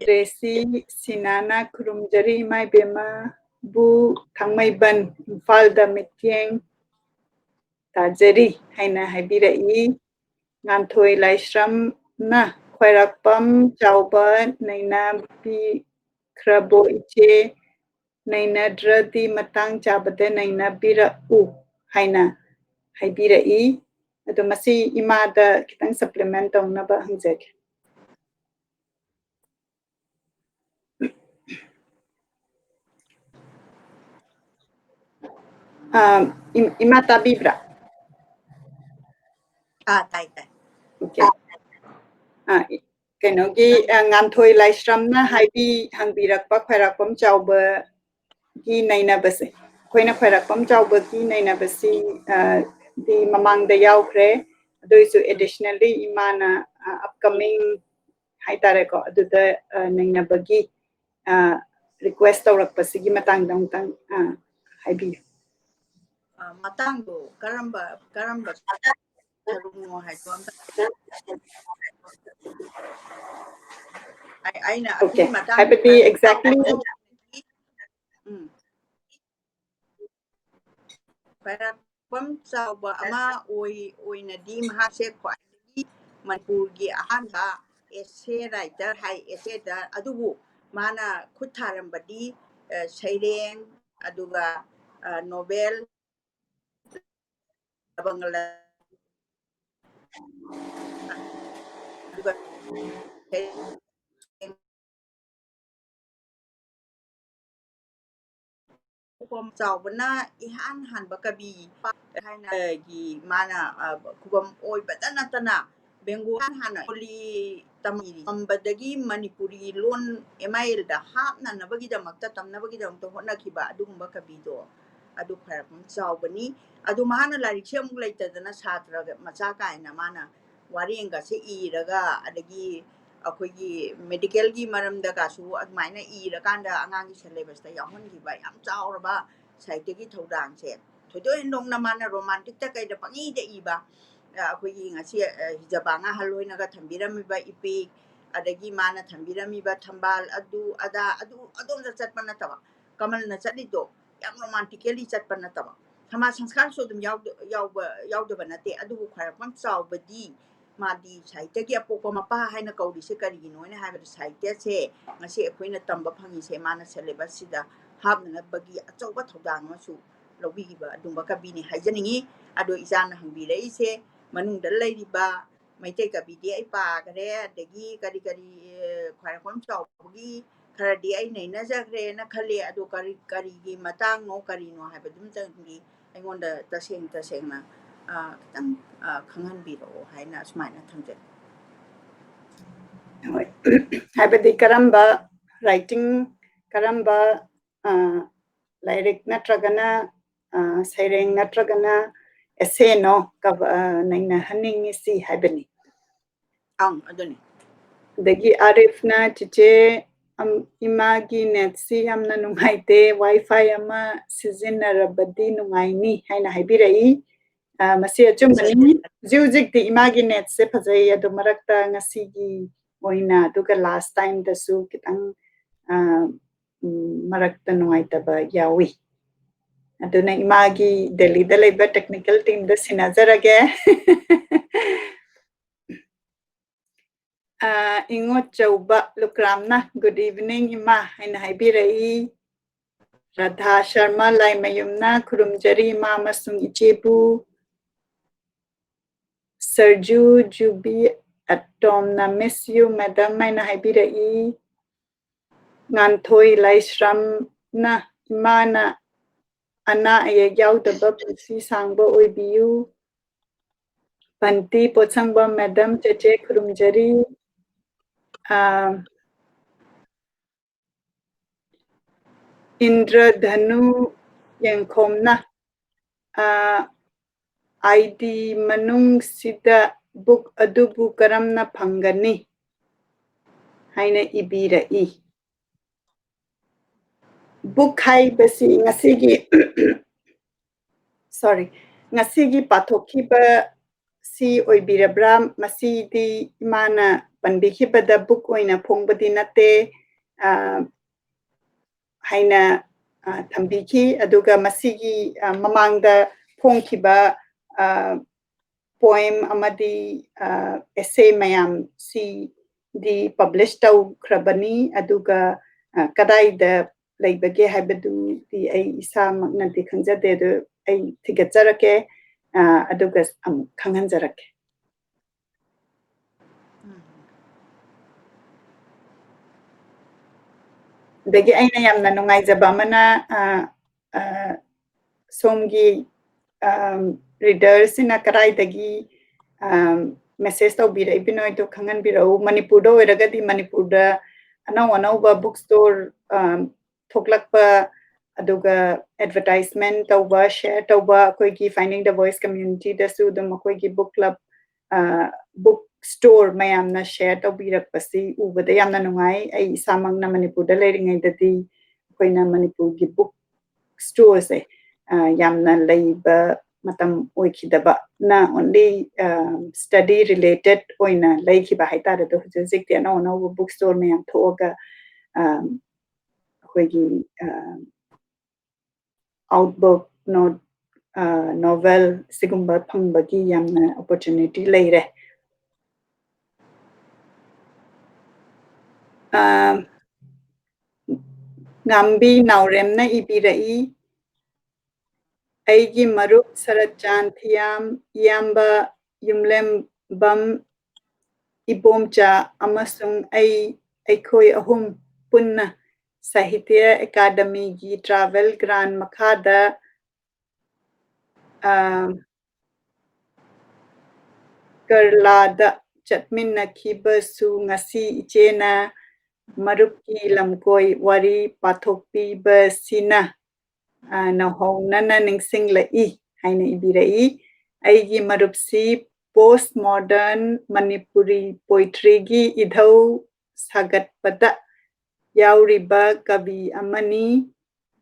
Resi Sinana khurumjari imai bema bu thangmaiban Imphal-da mityeng tajari haina haibirai nganthoi laisram na khwairakpam chauba naina bi khrabo iche naina dradi matang chabada naina bira u haina haibirai ado masi imada kitang supplement tawnaba hangjage ima tabibra Tai. okay kainogi nganthoi laisram na haibi hangbirakpa khwairakpam chauba gi nainabase khoina khwairakpam chauba gi nainabasi di mamangda yaukre adoisu additionally imana upcoming haitare ko aduda nainabagi request tawrakpasigi matangda amtang haibi matangdo karamba sarungo haito amta aina okay akini matang haibati exactly khwairakpam chauba ama oinadi mahase khwaidagi Manipurgi ahanba essay writer hai essay da adubu mana khut tharambadi saireng aduga novel bangla aduga pom chaubana ihan hanba kabi haina gi mana kubam oi badana tana bengal hana oli tamiri ambadagi Manipuri lon email da hapna nabagi da makta tamnabagi da to hona kiba adugumba kabido adu pharakam chaubani adu mahana lari chemuk laitadana satra macha kaina mana warenga se iraga adagi ꯑꯩꯈꯣꯏꯒꯤ ꯃꯦꯗꯤꯀꯦꯜꯒꯤ ꯃꯔꯝꯗꯒꯁꯨ ꯑꯗꯨꯃꯥꯏꯅ ꯏꯔꯀꯥꯟꯗ ꯑꯉꯥꯡꯒꯤ ꯁꯦꯂꯦꯕꯁꯇ ꯌꯥꯎꯍꯟꯈꯤꯕ ꯌꯥꯝ ꯆꯥꯎꯔꯕ ꯁꯥꯍꯤꯇ꯭ꯌꯒꯤ ꯊꯧꯗꯥꯡꯁꯦ ꯊꯣꯏꯗꯣꯛ ꯍꯦꯟꯗꯣꯛꯅ ꯃꯥꯅ ꯔꯣꯃꯥꯟꯇꯤꯛꯇ ꯀꯩꯗ ꯄꯪꯏꯗ ꯏꯕ ꯑꯩꯈꯣꯏꯒꯤ ꯉꯁꯤ ꯍꯤꯖꯕꯥꯡ ꯑꯍꯜ ꯍꯣꯏꯅꯒ ꯊꯝꯕꯤꯔꯝꯃꯤꯕ ꯏꯄꯤꯛ ꯑꯗꯒꯤ ꯃꯥꯅ ꯊꯝꯕꯤꯔꯝꯃꯤꯕ ꯊꯝꯕꯥꯜ ꯑꯗꯨ ꯑꯗꯥ ꯑꯗꯣꯝꯗ ꯆꯠꯄ ꯅꯠꯇꯕ ꯀꯃꯜꯅ ꯆꯠꯂꯤꯗꯣ ꯌꯥꯝ ꯔꯣꯃꯥꯟꯇꯤꯀꯦꯂꯤ ꯆꯠꯄ ꯅꯠꯇꯕ ꯁꯃꯥꯖ ସଂସ୍කාꯔꯁꯨ ꯑꯗꯨꯝ ꯌꯥꯎꯗꯕ ꯅꯠꯇꯦ ꯑꯗꯨꯕꯨ ꯈ꯭ꯋꯥꯏꯔꯥꯛꯄꯝ ꯆꯥꯎꯕꯗꯤ ꯃꯥꯗꯤ ꯁꯥꯍꯤꯇ꯭ꯌꯒꯤ ꯑꯄꯣꯛꯄ ꯃꯄꯥ ꯍꯥꯏꯅ ꯀꯧꯔꯤꯁꯦ ꯀꯔꯤꯒꯤꯅꯣꯅ ꯍꯥꯏꯕꯗ ꯁꯥꯍꯤꯇ꯭ꯌꯁꯦ ꯉꯁꯤ ꯑꯩꯈꯣꯏꯅ ꯇꯝꯕ ꯐꯪꯉꯤꯁꯦ ꯃꯥꯅ ꯁꯦꯂꯦꯕꯁꯁꯤꯗ ꯍꯥꯞꯅꯅꯕꯒꯤ ꯑꯆꯧꯕ ꯊꯧꯗꯥꯡ ꯑꯃꯁꯨ ꯂꯧꯕꯤꯈꯤꯕ ꯑꯗꯨꯝꯕ ꯀꯕꯤꯅꯤ ꯍꯥꯏꯖꯅꯤꯡꯉꯤ ꯑꯗꯣ ꯏꯆꯥꯅ ꯍꯪꯕꯤꯔꯛꯏꯁꯦ ꯃꯅꯨꯡꯗ ꯂꯩꯔꯤꯕ ꯃꯩꯇꯩ ꯀꯕꯤꯗꯤ ꯑꯩ ꯄꯥꯈ꯭ꯔꯦ ꯑꯗꯒꯤ ꯀꯔꯤ ꯈ꯭ꯋꯥꯏꯔꯥꯛꯄꯝ ꯆꯥꯎꯕꯒꯤ ꯈꯔꯗꯤ ꯑꯩ ꯅꯩꯅꯖꯈ꯭ꯔꯦꯅ ꯈꯜꯂꯤ ꯑꯗꯣ ꯀꯔꯤꯒꯤ ꯃꯇꯥꯡꯅꯣ ꯀꯔꯤꯅꯣ ꯍꯥꯏꯕꯗꯨꯃꯇꯪꯗꯤ ꯑꯩꯉꯣꯟꯗ ꯇꯁꯦꯡꯅ ꯈꯤꯇꯪ ꯈꯪꯍꯟꯕꯤꯔꯛꯑꯣ ꯍꯥꯏꯅ ꯑꯁꯨꯃꯥꯏꯅ ꯊꯝꯖꯒꯦ ꯍꯥꯏꯕꯗꯤ ꯀꯔꯝꯕ ꯔꯥꯏꯇꯤꯡ ꯀꯔꯝꯕ ꯂꯥꯏꯔꯤꯛ ꯅꯠꯇ꯭ꯔꯒꯅ ꯁꯩꯔꯦꯡ ꯅꯠꯇ꯭ꯔꯒꯅ ꯑꯦꯁꯦꯅꯣ ꯅꯩꯅꯍꯟꯅꯤꯡꯉꯤꯁꯤ ꯍꯥꯏꯕꯅꯤ ꯑꯗꯨꯅꯤ ꯑꯗꯒꯤ ꯑꯥꯔꯤꯐꯅ ꯆꯤꯆꯦ ꯏꯃꯥꯒꯤ ꯅꯦꯠꯁꯤ ꯌꯥꯝꯅ ꯅꯨꯡꯉꯥꯏꯇꯦ ꯋꯥꯏꯐꯥꯏ ꯑꯃ ꯁꯤꯖꯤꯟꯅꯔꯕꯗꯤ ꯅꯨꯡꯉꯥꯏꯅꯤ ꯍꯥꯏꯅ ꯍꯥꯏꯕꯤꯔꯛꯏ ꯃꯁꯤ ꯑꯆꯨꯝꯕꯅꯤ ꯍꯧꯖꯤꯛ ꯍꯧꯖꯤꯛꯇꯤ ꯏꯃꯥꯒꯤ ꯅꯦꯠꯁꯦ ꯐꯖꯩ ꯑꯗꯨ ꯃꯔꯛꯇ ꯉꯁꯤꯒꯤ ꯑꯣꯏꯅ ꯑꯗꯨꯒ ꯂꯥꯁ ꯇꯥꯏꯝꯗꯁꯨ ꯈꯤꯇꯪ ꯃꯔꯛꯇ ꯅꯨꯡꯉꯥꯏꯇꯕ ꯌꯥꯎꯏ ꯑꯗꯨꯅ ꯏꯃꯥꯒꯤ ꯗꯦꯜꯂꯤꯗ ꯂꯩꯕ ꯇꯦꯛꯅꯤꯀꯦꯜ ꯇꯤꯝꯗ ꯁꯤꯟꯅꯖꯔꯒꯦ ꯏꯉꯣꯠ ꯆꯧꯕ ꯂꯨꯀ꯭ꯔꯥꯝꯅ ꯒꯨꯗ ꯏꯚꯤꯅꯤꯡ ꯏꯃꯥ ꯍꯥꯏꯅ ꯍꯥꯏꯕꯤꯔꯛꯏ ꯔꯥꯙꯥ ꯁꯔꯃ ꯂꯥꯏꯃꯌꯨꯝꯅ ꯈꯨꯔꯨꯝꯖꯔꯤ ꯏꯃꯥ ꯑꯃꯁꯨꯡ ꯏꯆꯦꯕꯨ ꯁꯔꯖꯨ ꯖꯨꯕꯤ ꯑꯇꯣꯝꯅ ꯃꯤꯁ ꯌꯨ ꯃꯦꯗꯝ ꯍꯥꯏꯅ ꯍꯥꯏꯕꯤꯔꯛꯏ ꯉꯥꯟꯊꯣꯏ ꯂꯥꯏꯁ꯭ꯔꯝꯅ ꯏꯃꯥꯅ ꯑꯅꯥ ꯑꯌꯦꯛ ꯌꯥꯎꯗꯕ ꯄꯨꯟꯁꯤ ꯁꯥꯡꯕ ꯑꯣꯏꯕꯤꯌꯨ ꯄꯟꯇꯤ ꯄꯣꯠꯁꯪꯕꯝ ꯃꯦꯗꯝ ꯆꯦꯆꯦ ꯈꯨꯔꯨꯝꯖꯔꯤ ꯏꯟꯗ꯭ꯔꯙꯅꯨ ꯌꯦꯡꯈꯣꯝꯅ ꯑꯥꯏꯗꯤ ꯃꯅꯨꯡꯁꯤꯗ ꯕꯨꯛ ꯑꯗꯨꯕꯨ ꯀꯔꯝꯅ ꯐꯪꯒꯅꯤ ꯍꯥꯏꯅ ꯏꯕꯤꯔꯛꯏ ꯕꯨꯛ ꯍꯥꯏꯕꯁꯤ ꯉꯁꯤꯒꯤ ꯄꯥꯊꯣꯛꯈꯤꯕ ꯁꯤ ꯑꯣꯏꯕꯤꯔꯕ꯭ꯔꯥ ꯃꯁꯤꯗꯤ ꯏꯃꯥꯅ ꯄꯟꯕꯤꯈꯤꯕꯗ ꯕꯨꯛ ꯑꯣꯏꯅ ꯐꯣꯡꯕꯗꯤ ꯅꯠꯇꯦ ꯍꯥꯏꯅ ꯊꯝꯕꯤꯈꯤ ꯑꯗꯨꯒ ꯃꯁꯤꯒꯤ ꯃꯃꯥꯡꯗ ꯐꯣꯡꯈꯤꯕ ꯄꯣꯏꯝ ꯑꯃꯗꯤ ꯑꯦꯁꯦ ꯃꯌꯥꯝꯁꯤꯗꯤ ꯄꯕ꯭ꯂꯤꯁ ꯇꯧꯈ꯭ꯔꯕꯅꯤ ꯑꯗꯨꯒ ꯀꯗꯥꯏꯗ ꯂꯩꯕꯒꯦ ꯍꯥꯏꯕꯗꯨꯗꯤ ꯑꯩ ꯏꯁꯥꯃꯛꯅꯗꯤ ꯈꯪꯖꯗꯦ ꯑꯗꯨ ꯑꯩ ꯊꯤꯒꯠꯆꯔꯛꯀꯦ ꯑꯗꯨꯒ ꯑꯃꯨꯛ ꯈꯪꯍꯟꯖꯔꯛꯀꯦ ꯑꯗꯒꯤ ꯑꯩꯅ ꯌꯥꯝꯅ ꯅꯨꯡꯉꯥꯏꯖꯕ ꯑꯃꯅ ꯁꯣꯝꯒꯤ ꯔꯤꯗꯔꯁꯤꯅ ꯀꯗꯥꯏꯗꯒꯤ ꯃꯦꯁꯦꯖ ꯇꯧꯕꯤꯔꯛꯏꯕꯅꯣ ꯍꯥꯏꯗꯣ ꯈꯪꯍꯟꯕꯤꯔꯛꯎ ꯃꯅꯤꯄꯨꯔꯗ ꯑꯣꯏꯔꯒꯗꯤ ꯃꯅꯤꯄꯨꯔꯗ ꯑꯅꯧꯕ ꯕꯨꯛ ꯁ꯭ꯇꯣꯔ ꯊꯣꯛꯂꯛꯄ ꯑꯗꯨꯒ ꯑꯦꯗꯚꯔꯇꯥꯏꯖꯃꯦꯟ ꯇꯧꯕ ꯁꯦꯌꯔ ꯇꯧꯕ ꯑꯩꯈꯣꯏꯒꯤ ꯐꯥꯏꯟꯗꯤꯡ ꯗ ꯚꯣꯏꯁ ꯀꯝꯃ꯭ꯌꯨꯅꯤꯇꯤꯗꯁꯨ ꯑꯗꯨꯝ ꯑꯩꯈꯣꯏꯒꯤ ꯕꯨꯛ ꯀ꯭ꯂꯕ ꯕꯨꯛ ꯁ꯭ꯇꯣꯔ ꯃꯌꯥꯝꯅ ꯁꯦꯌꯔ ꯇꯧꯕꯤꯔꯛꯄꯁꯤ ꯎꯕꯗ ꯌꯥꯝꯅ ꯅꯨꯡꯉꯥꯏ ꯑꯩ ꯏꯁꯥꯃꯛꯅ ꯃꯅꯤꯄꯨꯔꯗ ꯂꯩꯔꯤꯉꯩꯗꯗꯤ ꯑꯩꯈꯣꯏꯅ ꯃꯅꯤꯄꯨꯔꯒꯤ ꯕꯨꯛ ꯁ꯭ꯇꯣꯔꯁꯦ ꯌꯥꯝꯅ ꯂꯩꯕ ꯃꯇꯝ ꯑꯣꯏꯈꯤꯗꯕꯅ ꯑꯣꯟꯂꯤ ꯁ꯭ꯇꯗꯤ ꯔꯤꯂꯦꯇꯦꯠ ꯑꯣꯏꯅ ꯂꯩꯈꯤꯕ ꯍꯥꯏꯇꯥꯔꯦ ꯑꯗꯣ ꯍꯧꯖꯤꯛ ꯍꯧꯖꯤꯛꯇꯤ ꯑꯅꯧꯕ ꯕꯨꯛ ꯁ꯭ꯇꯣꯔ ꯃꯌꯥꯝ ꯊꯣꯛꯑꯒ ꯑꯩꯈꯣꯏꯒꯤ ꯑꯥꯎꯠꯕꯨꯛ ꯅꯣꯚꯦꯜ ꯁꯤꯒꯨꯝꯕ ꯐꯪꯕꯒꯤ ꯌꯥꯝꯅ ꯑꯣꯄꯣꯔꯆꯨꯅꯤꯇꯤ ꯂꯩꯔꯦ ꯉꯥꯝꯕꯤ ꯅꯥꯎꯔꯦꯝꯅ ꯏꯕꯤꯔꯛꯏ ꯑꯩꯒꯤ ꯃꯔꯨꯞ ꯁꯔꯠꯆꯥꯟ ꯊꯤꯌꯥꯝ ꯏꯌꯥꯝꯕ ꯌꯨꯝꯂꯦꯝꯕꯝ ꯏꯕꯣꯝꯆꯥ ꯑꯃꯁꯨꯡ ꯑꯩꯈꯣꯏ ꯑꯍꯨꯝ ꯄꯨꯟꯅ ꯁꯥꯍꯤꯇ꯭ꯌ ꯑꯦꯀꯥꯗꯃꯤꯒꯤ ꯇ꯭ꯔꯥꯚꯦꯜ ꯒ꯭ꯔꯥꯟ ꯃꯈꯥꯗ ꯀꯔꯂꯥꯗ ꯆꯠꯃꯤꯟꯅꯈꯤꯕꯁꯨ ꯉꯁꯤ ꯏꯆꯦꯅ ꯃꯔꯨꯞꯀꯤ ꯂꯝꯀꯣꯏ ꯋꯥꯔꯤ ꯄꯥꯊꯣꯛꯄꯤꯕꯁꯤꯅ ꯅꯧꯍꯧꯅꯅ ꯅꯤꯡꯁꯤꯡꯂꯛꯏ ꯍꯥꯏꯅ ꯏꯕꯤꯔꯛꯏ ꯑꯩꯒꯤ ꯃꯔꯨꯞꯁꯤ postmodern Manipuri poetry gi idhau sagatpada yauriba kabi amani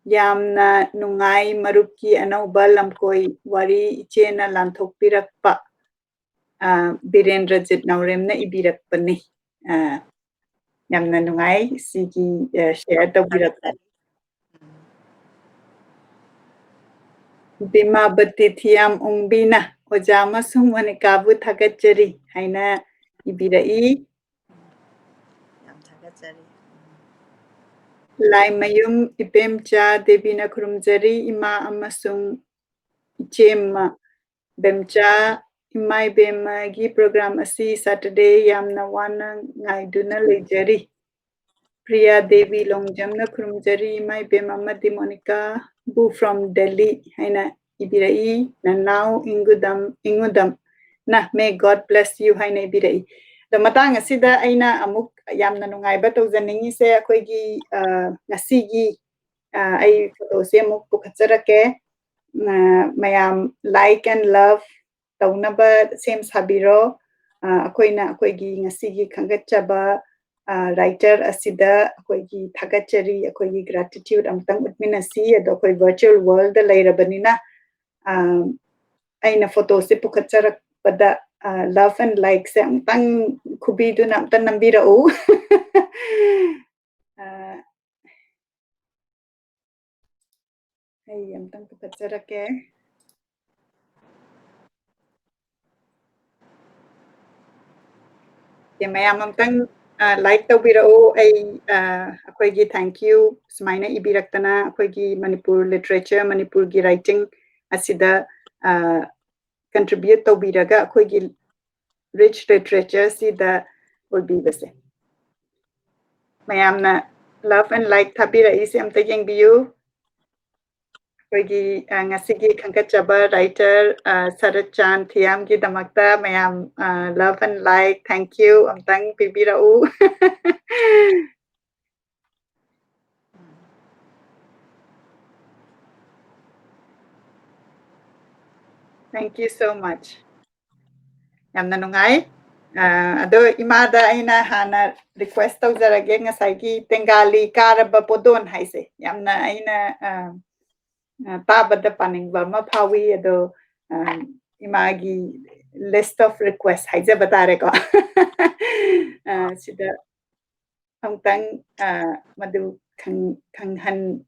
yamna nungai marupki anauba lamkoi wari ichena lanthokpirakpa Birendrajit Nauremna ibirakpani yamna nungai sigi share tawbirakpa Bimabati Thiyam Ungbina Oja amasung Manikabu Thagachari haina ibirai yam thagatsari Laimayum Ipemcha Devina Khurumjari Ima amasung Ichemma Bemcha Imai Bema gi program asi Saturday yamna wana ngaiduna lejari Priya Devi Longjamna Khurumjari Imai Bema Madi Monica Bu from Delhi haina ibirai nanau ingudam na may God bless you haina ibirai the matang asida aina amuk yamna nungaiba tawjaningi se akoigi ngasigi ai photo se amuk pukhatjarake mayam like and love taunaba same sabiro akoina akoigi ngasigi khangatchaba writer asida akoigi thagachari akoigi gratitude amtang utminasi ado akoi virtual world da leirabanina aina photo se pukhatcharakpada love and like se amtang khubiduna amtang nambirau ai amtang pukhatcharake mayam amtang like tawbirau ai akoigi thank you sumaina ibiraktana akoigi Manipur literature Manipur gi writing asida contribute tawbiraga akoigi rich literature sida ulbibase mayamna love and like thabira isi amta yengbiyu akoigi ngasigi khangkachaba writer Saratchand Thiyam gi damakta mayam love and like thank you amtang pibirau thank you so much yamna nungai ado imada aina hana request tawjarage ngasai tengali karaba podon haise yamna aina tabada paningba ma phawi ado imagi list of requests haise batare ko sida amtang madu khanghan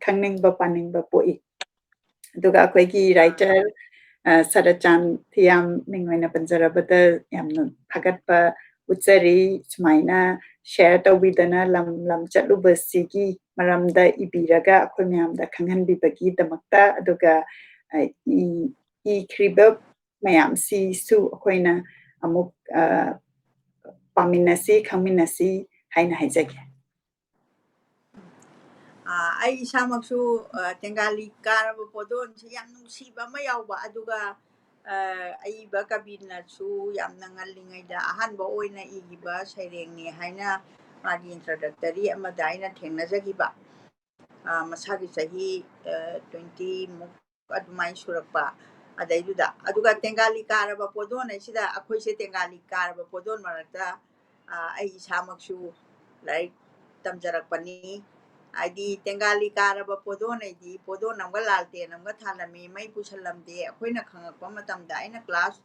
khangningba paningba poi aduga akoigi writer Saratchand Thiyam mingwaina panjarabada yamna thagatpa utsari sumaina share tawbidana lam chatlubasigi maramda ibiraga akhoi mayamda khanghanbibagi damakta aduga i khriba mayam si su akhoina amuk paminasi khangminasi haina haijage ai isamaksu tengali karaba podon si yam nungsiba ma yawba aduga aiba kabinasu yamna ngallingaida ahanba oina igiba sairengni haina magi introductory amada aina thengnajagiba masagi chahi 20 muk adumai surakpa adaiduda aduga tengali karaba podon aisida akhoise tengali karaba podon marakta ai isamaksu like tamjarakpani adi tengali karaba podon aidi podon namga lalte namga thalami mai pusalamde akhoina khangakpa matamda aina class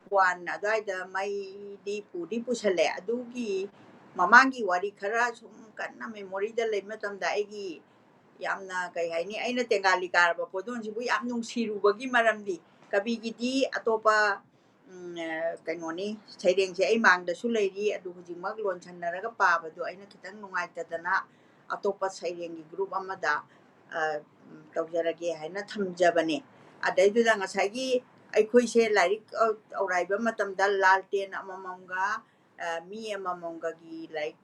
1 adaida mai di pusale adugi mamangi wari khara sum kanna memory da lei matamda aigi yamna kai haini aina tengali karaba podon sibu yam nungsirubagi maramdi kabigidi atopa kainoni sairengse ai mangdasu leiri adu hujingmak lonchannaraga pabadu aina khitang nungaitadana atopa sairengi group amada tawjarage haina thamjabane adaiduda ngasagi aikhoise lairik auraiba matamda lalten amamamga mi amamamga gi like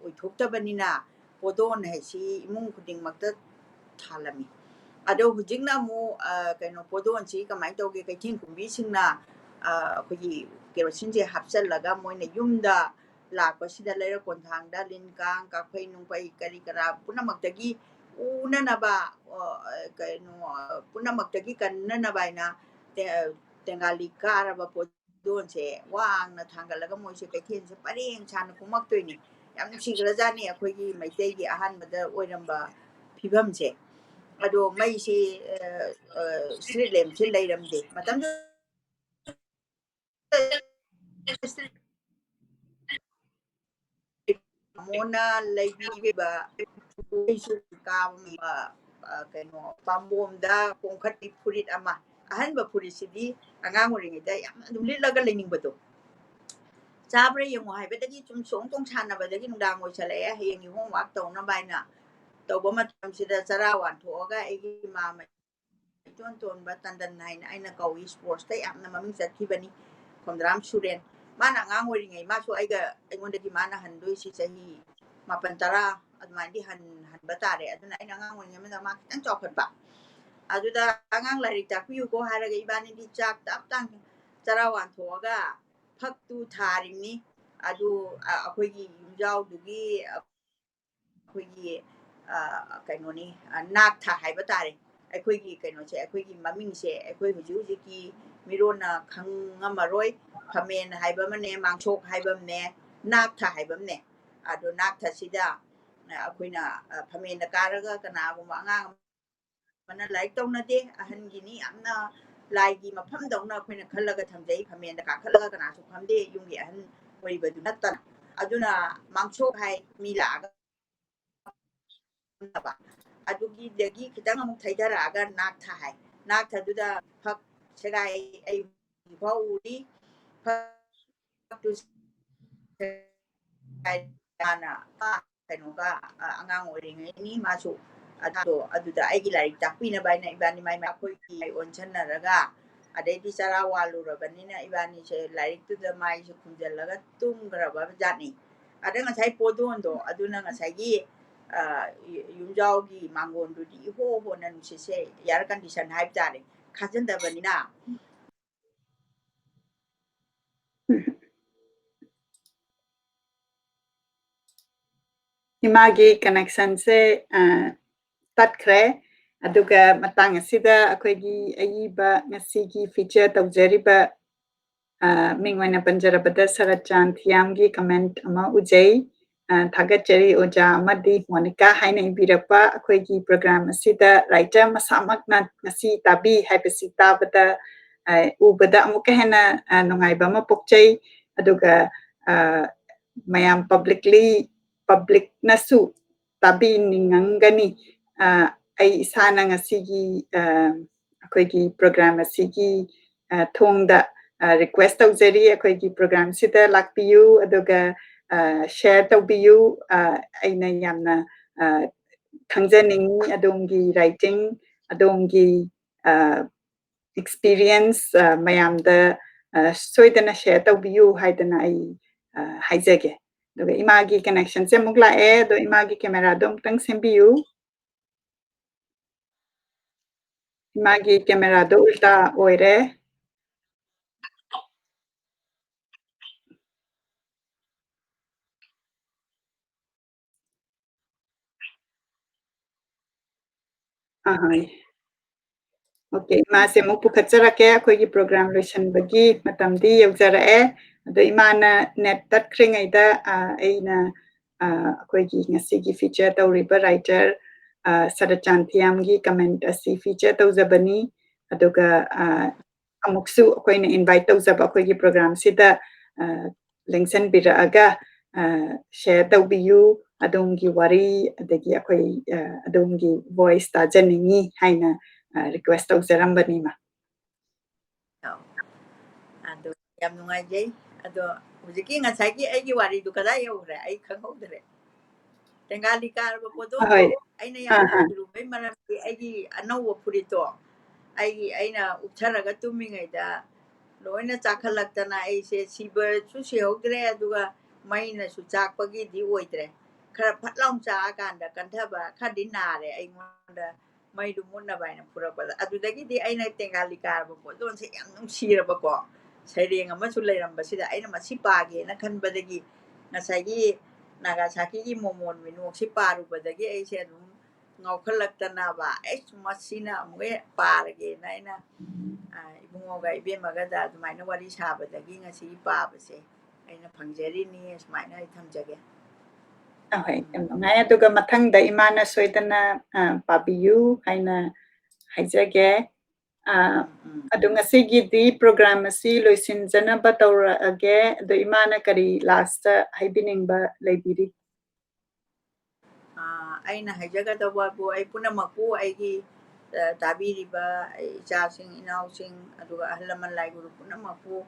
oithoktabanina podon haisi imung khudingmakta thalami ado hujingna mu kaino podon si kamai tawge kaithing kumbi singna akhoi kerosene je hapchallaga moina yumda lakpasida leira konthangda linkang kakhoi nungpai kari kara punamaktagi unanaba kaino punamaktagi kannanabaina tengali karaba podon se wangna thangalaga moise kaithen se pareng chana kumaktoi yam sigrajani akhoi maitei gi ahan bada oiramba phibam se ado mai si street lem se leiramde matam mona leibiba isu ka keno pambomda kongkhati phurit ama ahanba phurisidi angang oringida yam adum lilaga leiningbado chabre yengo haibedagi chum song tong chana badagi nungdang oi chale hayeng homework tawna baina tawba matam sida charawan thoga egi mama ton ton ba tandan naina aina kawi sports ta yamna maming chathibani Khomdram Suren mana ngang oringai masu aiga aingondagi mana handoi si chahi mapan tara admandi han batare aduna aina ngang oringai mena ma kitang chokhatba aduda angang larik takpiu ko haraga ibani di chak tap tang charawan thoga phaktu tharingni adu akhoi yumjau dugi akhoi kainoni nak tha haiba tare akhoi kaino che akhoi maming se akhoi huju ki mirona khangamaroi phamen haiba mane mangchok haiba ne nak tha haiba ne adu nak tha sida akoina phamen da karaga kana guma angang mana like tawna de ahan gini amna lai gi mafam dawna akoina khallaga thamjai phamen da ka khallaga kana su phamde yungi ahan oibadu natta aduna mangchok hai milaga adugi degi kitang amuk thaidaraga nak tha hai nak tha duda phak segai ai bauri phak tu ana kainoga angang oringai ni masu ado aduda aigi larik takpina baina ibani mai makoi ki onchannaraga adai di chara walu rabanina ibani se larik tu da mai su khumjallaga tumgraba jani ada ngasai podondo aduna ngasai gi yumjau gi mangon du di ho nan se yar condition haib jare khajan da banina imagi connection se tatkhre aduga matang asida akoigi ayiba ngasigi feature tawjariba mingwana panjarabada Saratchand Thiyam gi comment ama ujai thagachari Oja amadi Monica haina ibirakpa akoigi program asida writer masamakna ngasi tabi haibasi tabada ubada amuka hena nungaiba ma pokchai aduga mayam public nasu tabi ningangani ai isana ngasigi akoigi program asigi thongda request tawjari akoigi program sida lakpiyu aduga share tawbiyu aina yamna khangjaningi adongi writing adongi experience mayamda soidana share tawbiyu haidana ai haijage aduga imagi connection se mugla do imagi camera dom tang sembiyu imagi camera do ulta oire ahai okay mase mu pukhatjarake akoigi program loisan bagi matamdi yaujarae ado imana net tat khringaida aina akoigi ngasigi feature tawriba writer Saratchand Thiyam gi comment asi feature tawjabani aduga amuksu akoina invite tawjaba akoigi program sida lengsan biraaga share tawbiyu adongi wari adagi akoi adongi voice tajaningi haina request tawjarambani ma ado yam nungai jai ado hujiki ngasai gi aigi wari du kada yore ai khanghodre tengali karba podondo aina yam ru bai maram ki aigi anawa purito aina utharaga tumingaida loina chakhalaktana aise siba su sehodre aduga maina su chakpagi di oidre khara phatlaung cha kanda kanthaba khadi nare aingonda mai du munna baina purapala adudagi di aina tengali karba podon se yam nungsiraba ko saireng ama su leiramba sida aina masi page na khanbadagi ngasagi Nagasaki gi momon minok si parubadagi aise adum ngaukhalaktana ba masina amwe parage na aina ibungoga ibemagada adumaina wari sabadagi ngasi pabase aina phangjarini asmaina ai thamjage. Okay, ngai aduga mathangda imana soidana pabiyu haina haijage adu ngasigi di program asi loisinjanaba tawrage adu imana kari last haibiningba leibiri. Aina haijagadawa bu ai punamaku aigi tabiriba ichasing inausing aduga ahlaman laiguru punamaku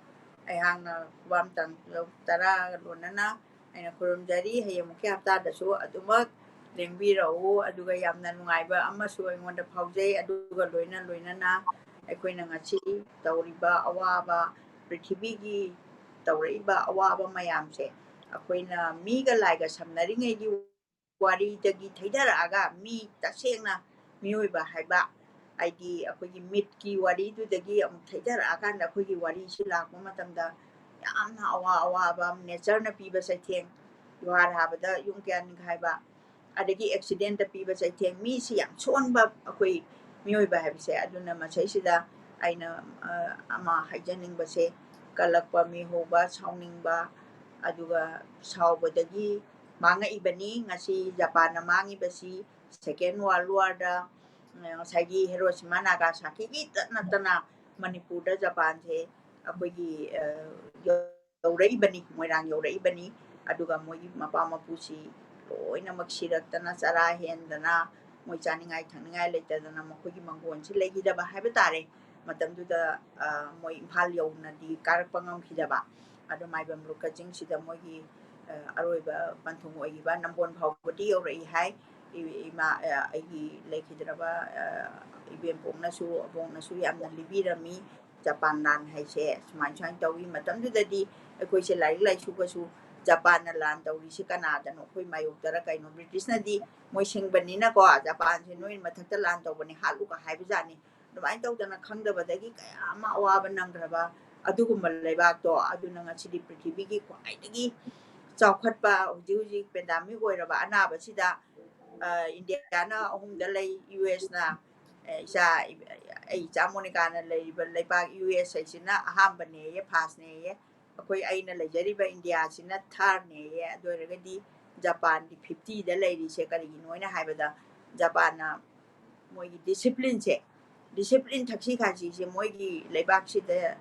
ai hangna wamtang tara lonana aina kurumjari hayamukhi hafta dasu adumak lengbirau aduga yamna nungaiba amasu aingonda phaujai aduga loinana aikoina ngasi tawriba awaba prithibigi tawraiba awaba mayamse akoina miga laiga samnaringeigi wari dagi thaidaraga mi tasengna mioiba haiba aidi akogi mitki wari du dagi am thaidaraga na akogi wari si lakma matamda yamna awa ba nature na piba saitheng yuar habada yung kyan haiba adagi accident da piba saitheng mi si yam chonba akoi mioiba haibse aduna masai sida aina ama haijaning base kalakpa mi hoba sauningba aduga saubadagi manga ibani ngasi Japan na mangi basi second world war da sagi Hiroshima Nagasaki gi natana Manipur da Japan the akogi yaurai bani moirang yaurai bani aduga moi mapa mapusi loina maksiratana sara hendana moi chaningai thangningai leitadana makogi mangon si legidaba haiba tare matamduda moi imphal yauna di karakpa ngamkhidaba adu maibam lukajing sida mogi aroiba panthung oiba nambon phawbadi yorai hai ima aigi lekhidraba ibem bongnasu yamna libirami Japan lan haise smain tawi matamdudadi akoise lai sugasu Japan na lan tawi si Canada no koi mayuktara kaino British na di moi singbanina ko Japan si noi mathakta lan tawbani haluka haibujani dumai tawdana khangdabadagi kaya ama awaba nangraba adugumba leibak to aduna ngachidi prithibigi kwaidagi chawkhatpa huji pandemic oiraba anaba sida India na ahumda lei US na isa ai Monica na leiba leipak US sina ahambane ye phasne ye akoi aina leijariba India sina tharne ye adoiragadi Japan di 50 da leiri se karigi noina haibada Japan na moigi discipline thaksi khaji se moigi leibak sida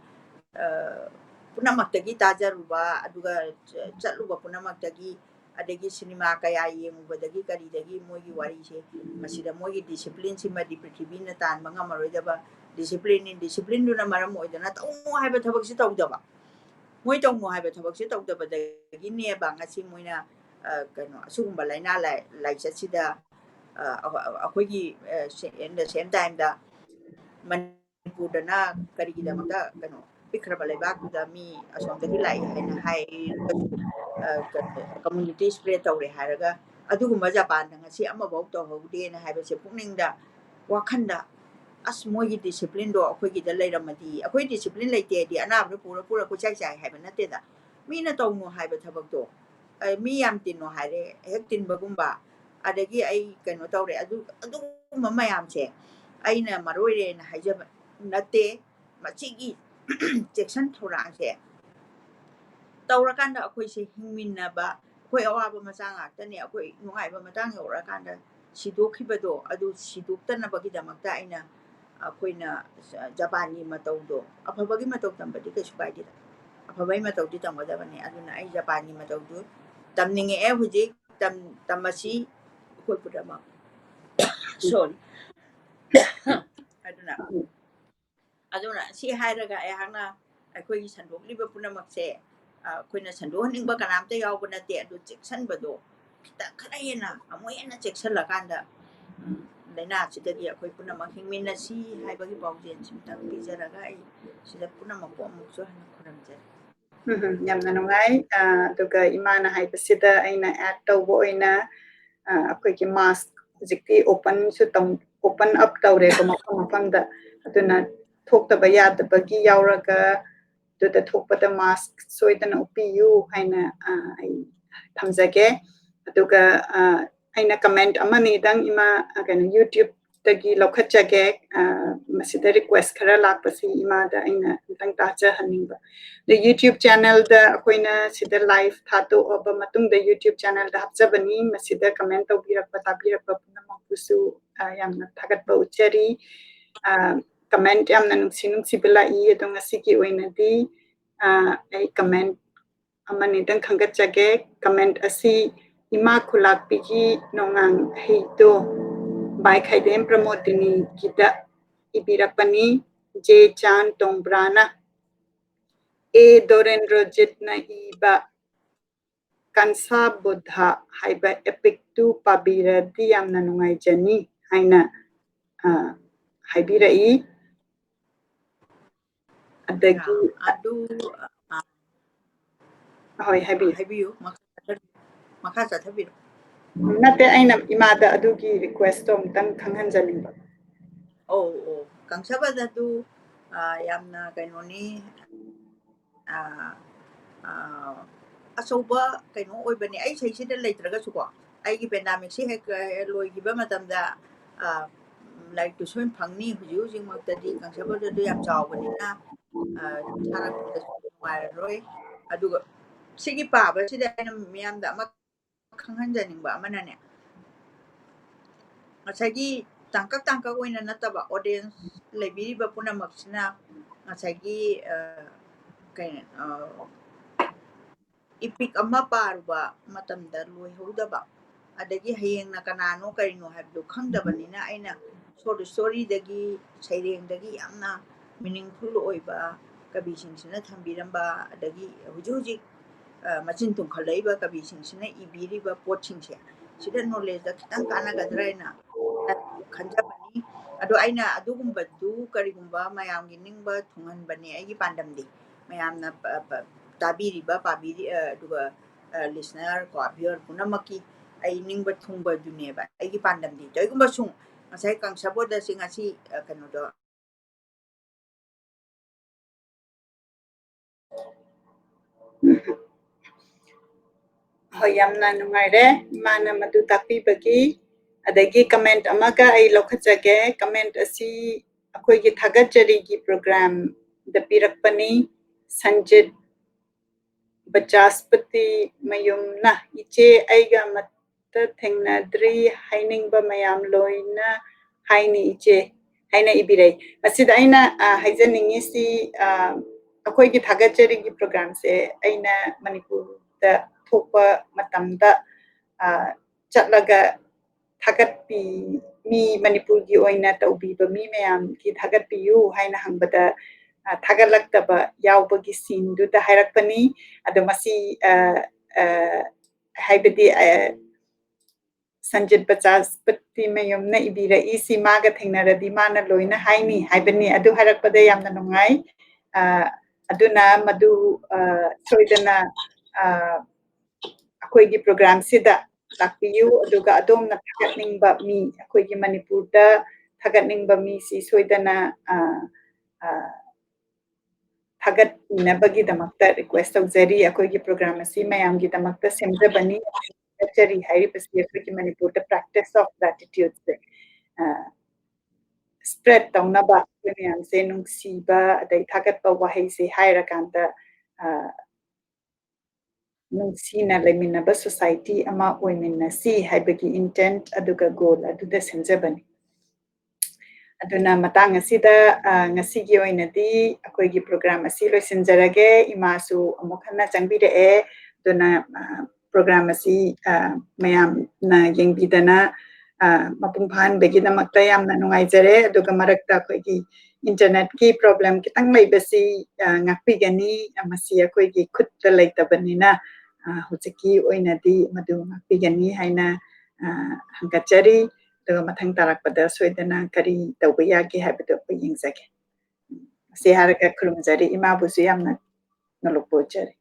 punamakdagi tajaruba aduga chatluba punamakdagi adagi cinema kaya yengubadagi karidagi moigi wari se masida moigi discipline sima di prithibina tan manga maroidaba discipline duna maram oidana tawmo haiba thabak si tawdaba moi tawmo haiba thabak si tawdaba dagi ne ba ngasi moina kano asugumba laina lai chatsida akoigi in the same time da Manipurdana karigidamata kano pikraba leibakda mi asomdagi lai haina hai community spread tawre haraga adugumba Japan da ngasi amabau tawhaude na haibase pukningda wakhanda as moigi discipline do akoigi da leiramadi akoi discipline leite di anabru pura ko chai haiba nate da mi na tawno haiba thabak do mi yam tinno haire hek tinbagumba adagi ai kano tawre adugumba mayamse aina maroire na haijaba nate machigi section thorangse tawrakanda akoise hingminnaba akoi awaba macha ngakta ne akoi nungaiba matang yorakanda sidokhibado adu sidoktanabagidamagta aina akoina Japanni matawdo afabagi mataw tambadi kaisu kaidida afabai matawdi tamgadabane aduna ai Japanni matawdu tamninge hujik tamasi akoi pudama sorry aduna si hairaga ai hangna aikogi sandokliba punamakse akoina sandohningba kanamta yawba nate adu cheksanbado kita khara hena amoi hena cheksanlakanda laina chidagi akoi punamak hingminnasi haibagi pawjen simtang pijaraga ai sida punamak amukso hana khuramjari Yamna nungai aduga imana haibasida aina add tawbo oina akoigi mask hujikti open up tawre ko mafamda aduna thokta yadabagi yauraga duda thokpada mask soidana upiyu haina ai thamjage aduga aina comment amani dang ima kana YouTube tagi lokachage masida request khara lakpasi ima da aina tang ta cha haninga the YouTube channel da akoina sida live thato oba matung da YouTube channel da hapjabani masida comment tawbirak patabirak punamak pusu yamna thagat ba uchari comment yamna nungsi bela I adong asiki oina di ai comment amani dang khangat jage comment asi ima khulak pigi nongang heito by Khaidem Pramodini Kita Ibirapani J Chan Tongbrana A Dorendro Jitna Iba Kansa Buddha Haiba Epic 2 Pabira Diam Nanungai Jani Haina Haibirai Adagi Adu Hoi Habi Habiyu Maka Satabir. Nate Aina Imada Adugi request Tom Tang Kangan Jalimba. Oh, Kang Sabadatu Yamna Kainoni Asoba Kaino Oibani, I say the later Gasuka. I give pandemic, see Loy Gibamatanda like to swim Pangni, who's using Motadi, Kang Sabadatu Yam Chawanina, Tarak Roy. I do Sigi Papa, see the Miam that Kanganjaning Bamanane. Masagi tangkak wina nataba audience lebih bapuna maksina masagi kain ipik amma parba matam darloi hodaba adagi hayeng na kanano karino habdu khangdabanina aina story dagi saireng dagi yamna meaningful oiba kabisingsina thambiramba adagi huji machin tung khalaiba kabisingsina ibiriba potsingse sida knowledge da kitang kanagadra Kanjabani, ado aina adugumba karigumba mayamgi ningba thunganbani aigi pandamdi mayamna tabiriba pabiri aduga listener ko viewer punamaki ai ningba thungba duneba aigi pandamdi toigumba sung masai kang saboda singasi kanodo Hoyamna Numaire, Mana Madu Tapi Bagi, Adagi comment Amaga, I Lokachage, comment Asi Akoigi Tagajarigi program, the Pirakpani, Sanjit Bajaspati Mayumna, Iche Aiga Mata Tengnadri, Haining Mayam Loina, Haini Iche, Haina Ibire. Asida Aina Haijaningisi Akoigi Tagajarigi program, say Aina Manipur. The Topa Matamda Chatlaga Tagatpi me Manipurgi oina taubiba mi mayam ki Tagatpi you haina hangbada Tagalaktaba Yaubagi sin do the Hirakpani Adamasi Haibadi Sanjit Bachas Patti Mayum na Ibira isi maga Tingnara Dimana Loina Haini Haibani Adu Harakpada Yamna Nungai Aduna Madu Soidana akoigi program sida lakpiyu aduga adom na thagatningba mi akoigi Manipur da thagatningba mi si soidana thagat inabagi damakta request tawjari akoigi program asi mayamgi damakta semjabani chari hairi pasi akoigi Manipur da practice of gratitude se spread tawnaba mayam se nungsiba adai thagatpa wahai se hairakanta Nungsina leminaba society ama oiminasi haibagi intent aduga goal aduda senjabani aduna matang asida ngasigi oinadi akoigi program asi loisinjarage imasu amukhana changbire aduna program asi mayam na yengbidana mapungphan begi namakta yamna nungaijare aduga marakta akoigi internet ki problem kitang leibasi ngakpigani amasi akoigi khutta leitabani Hujiki oinadi madu pigani haina hangachari to mathang tarakpada soidana kari tawbayagi habito payingzake se haraka khurumjari ima busu yamna nalukpochari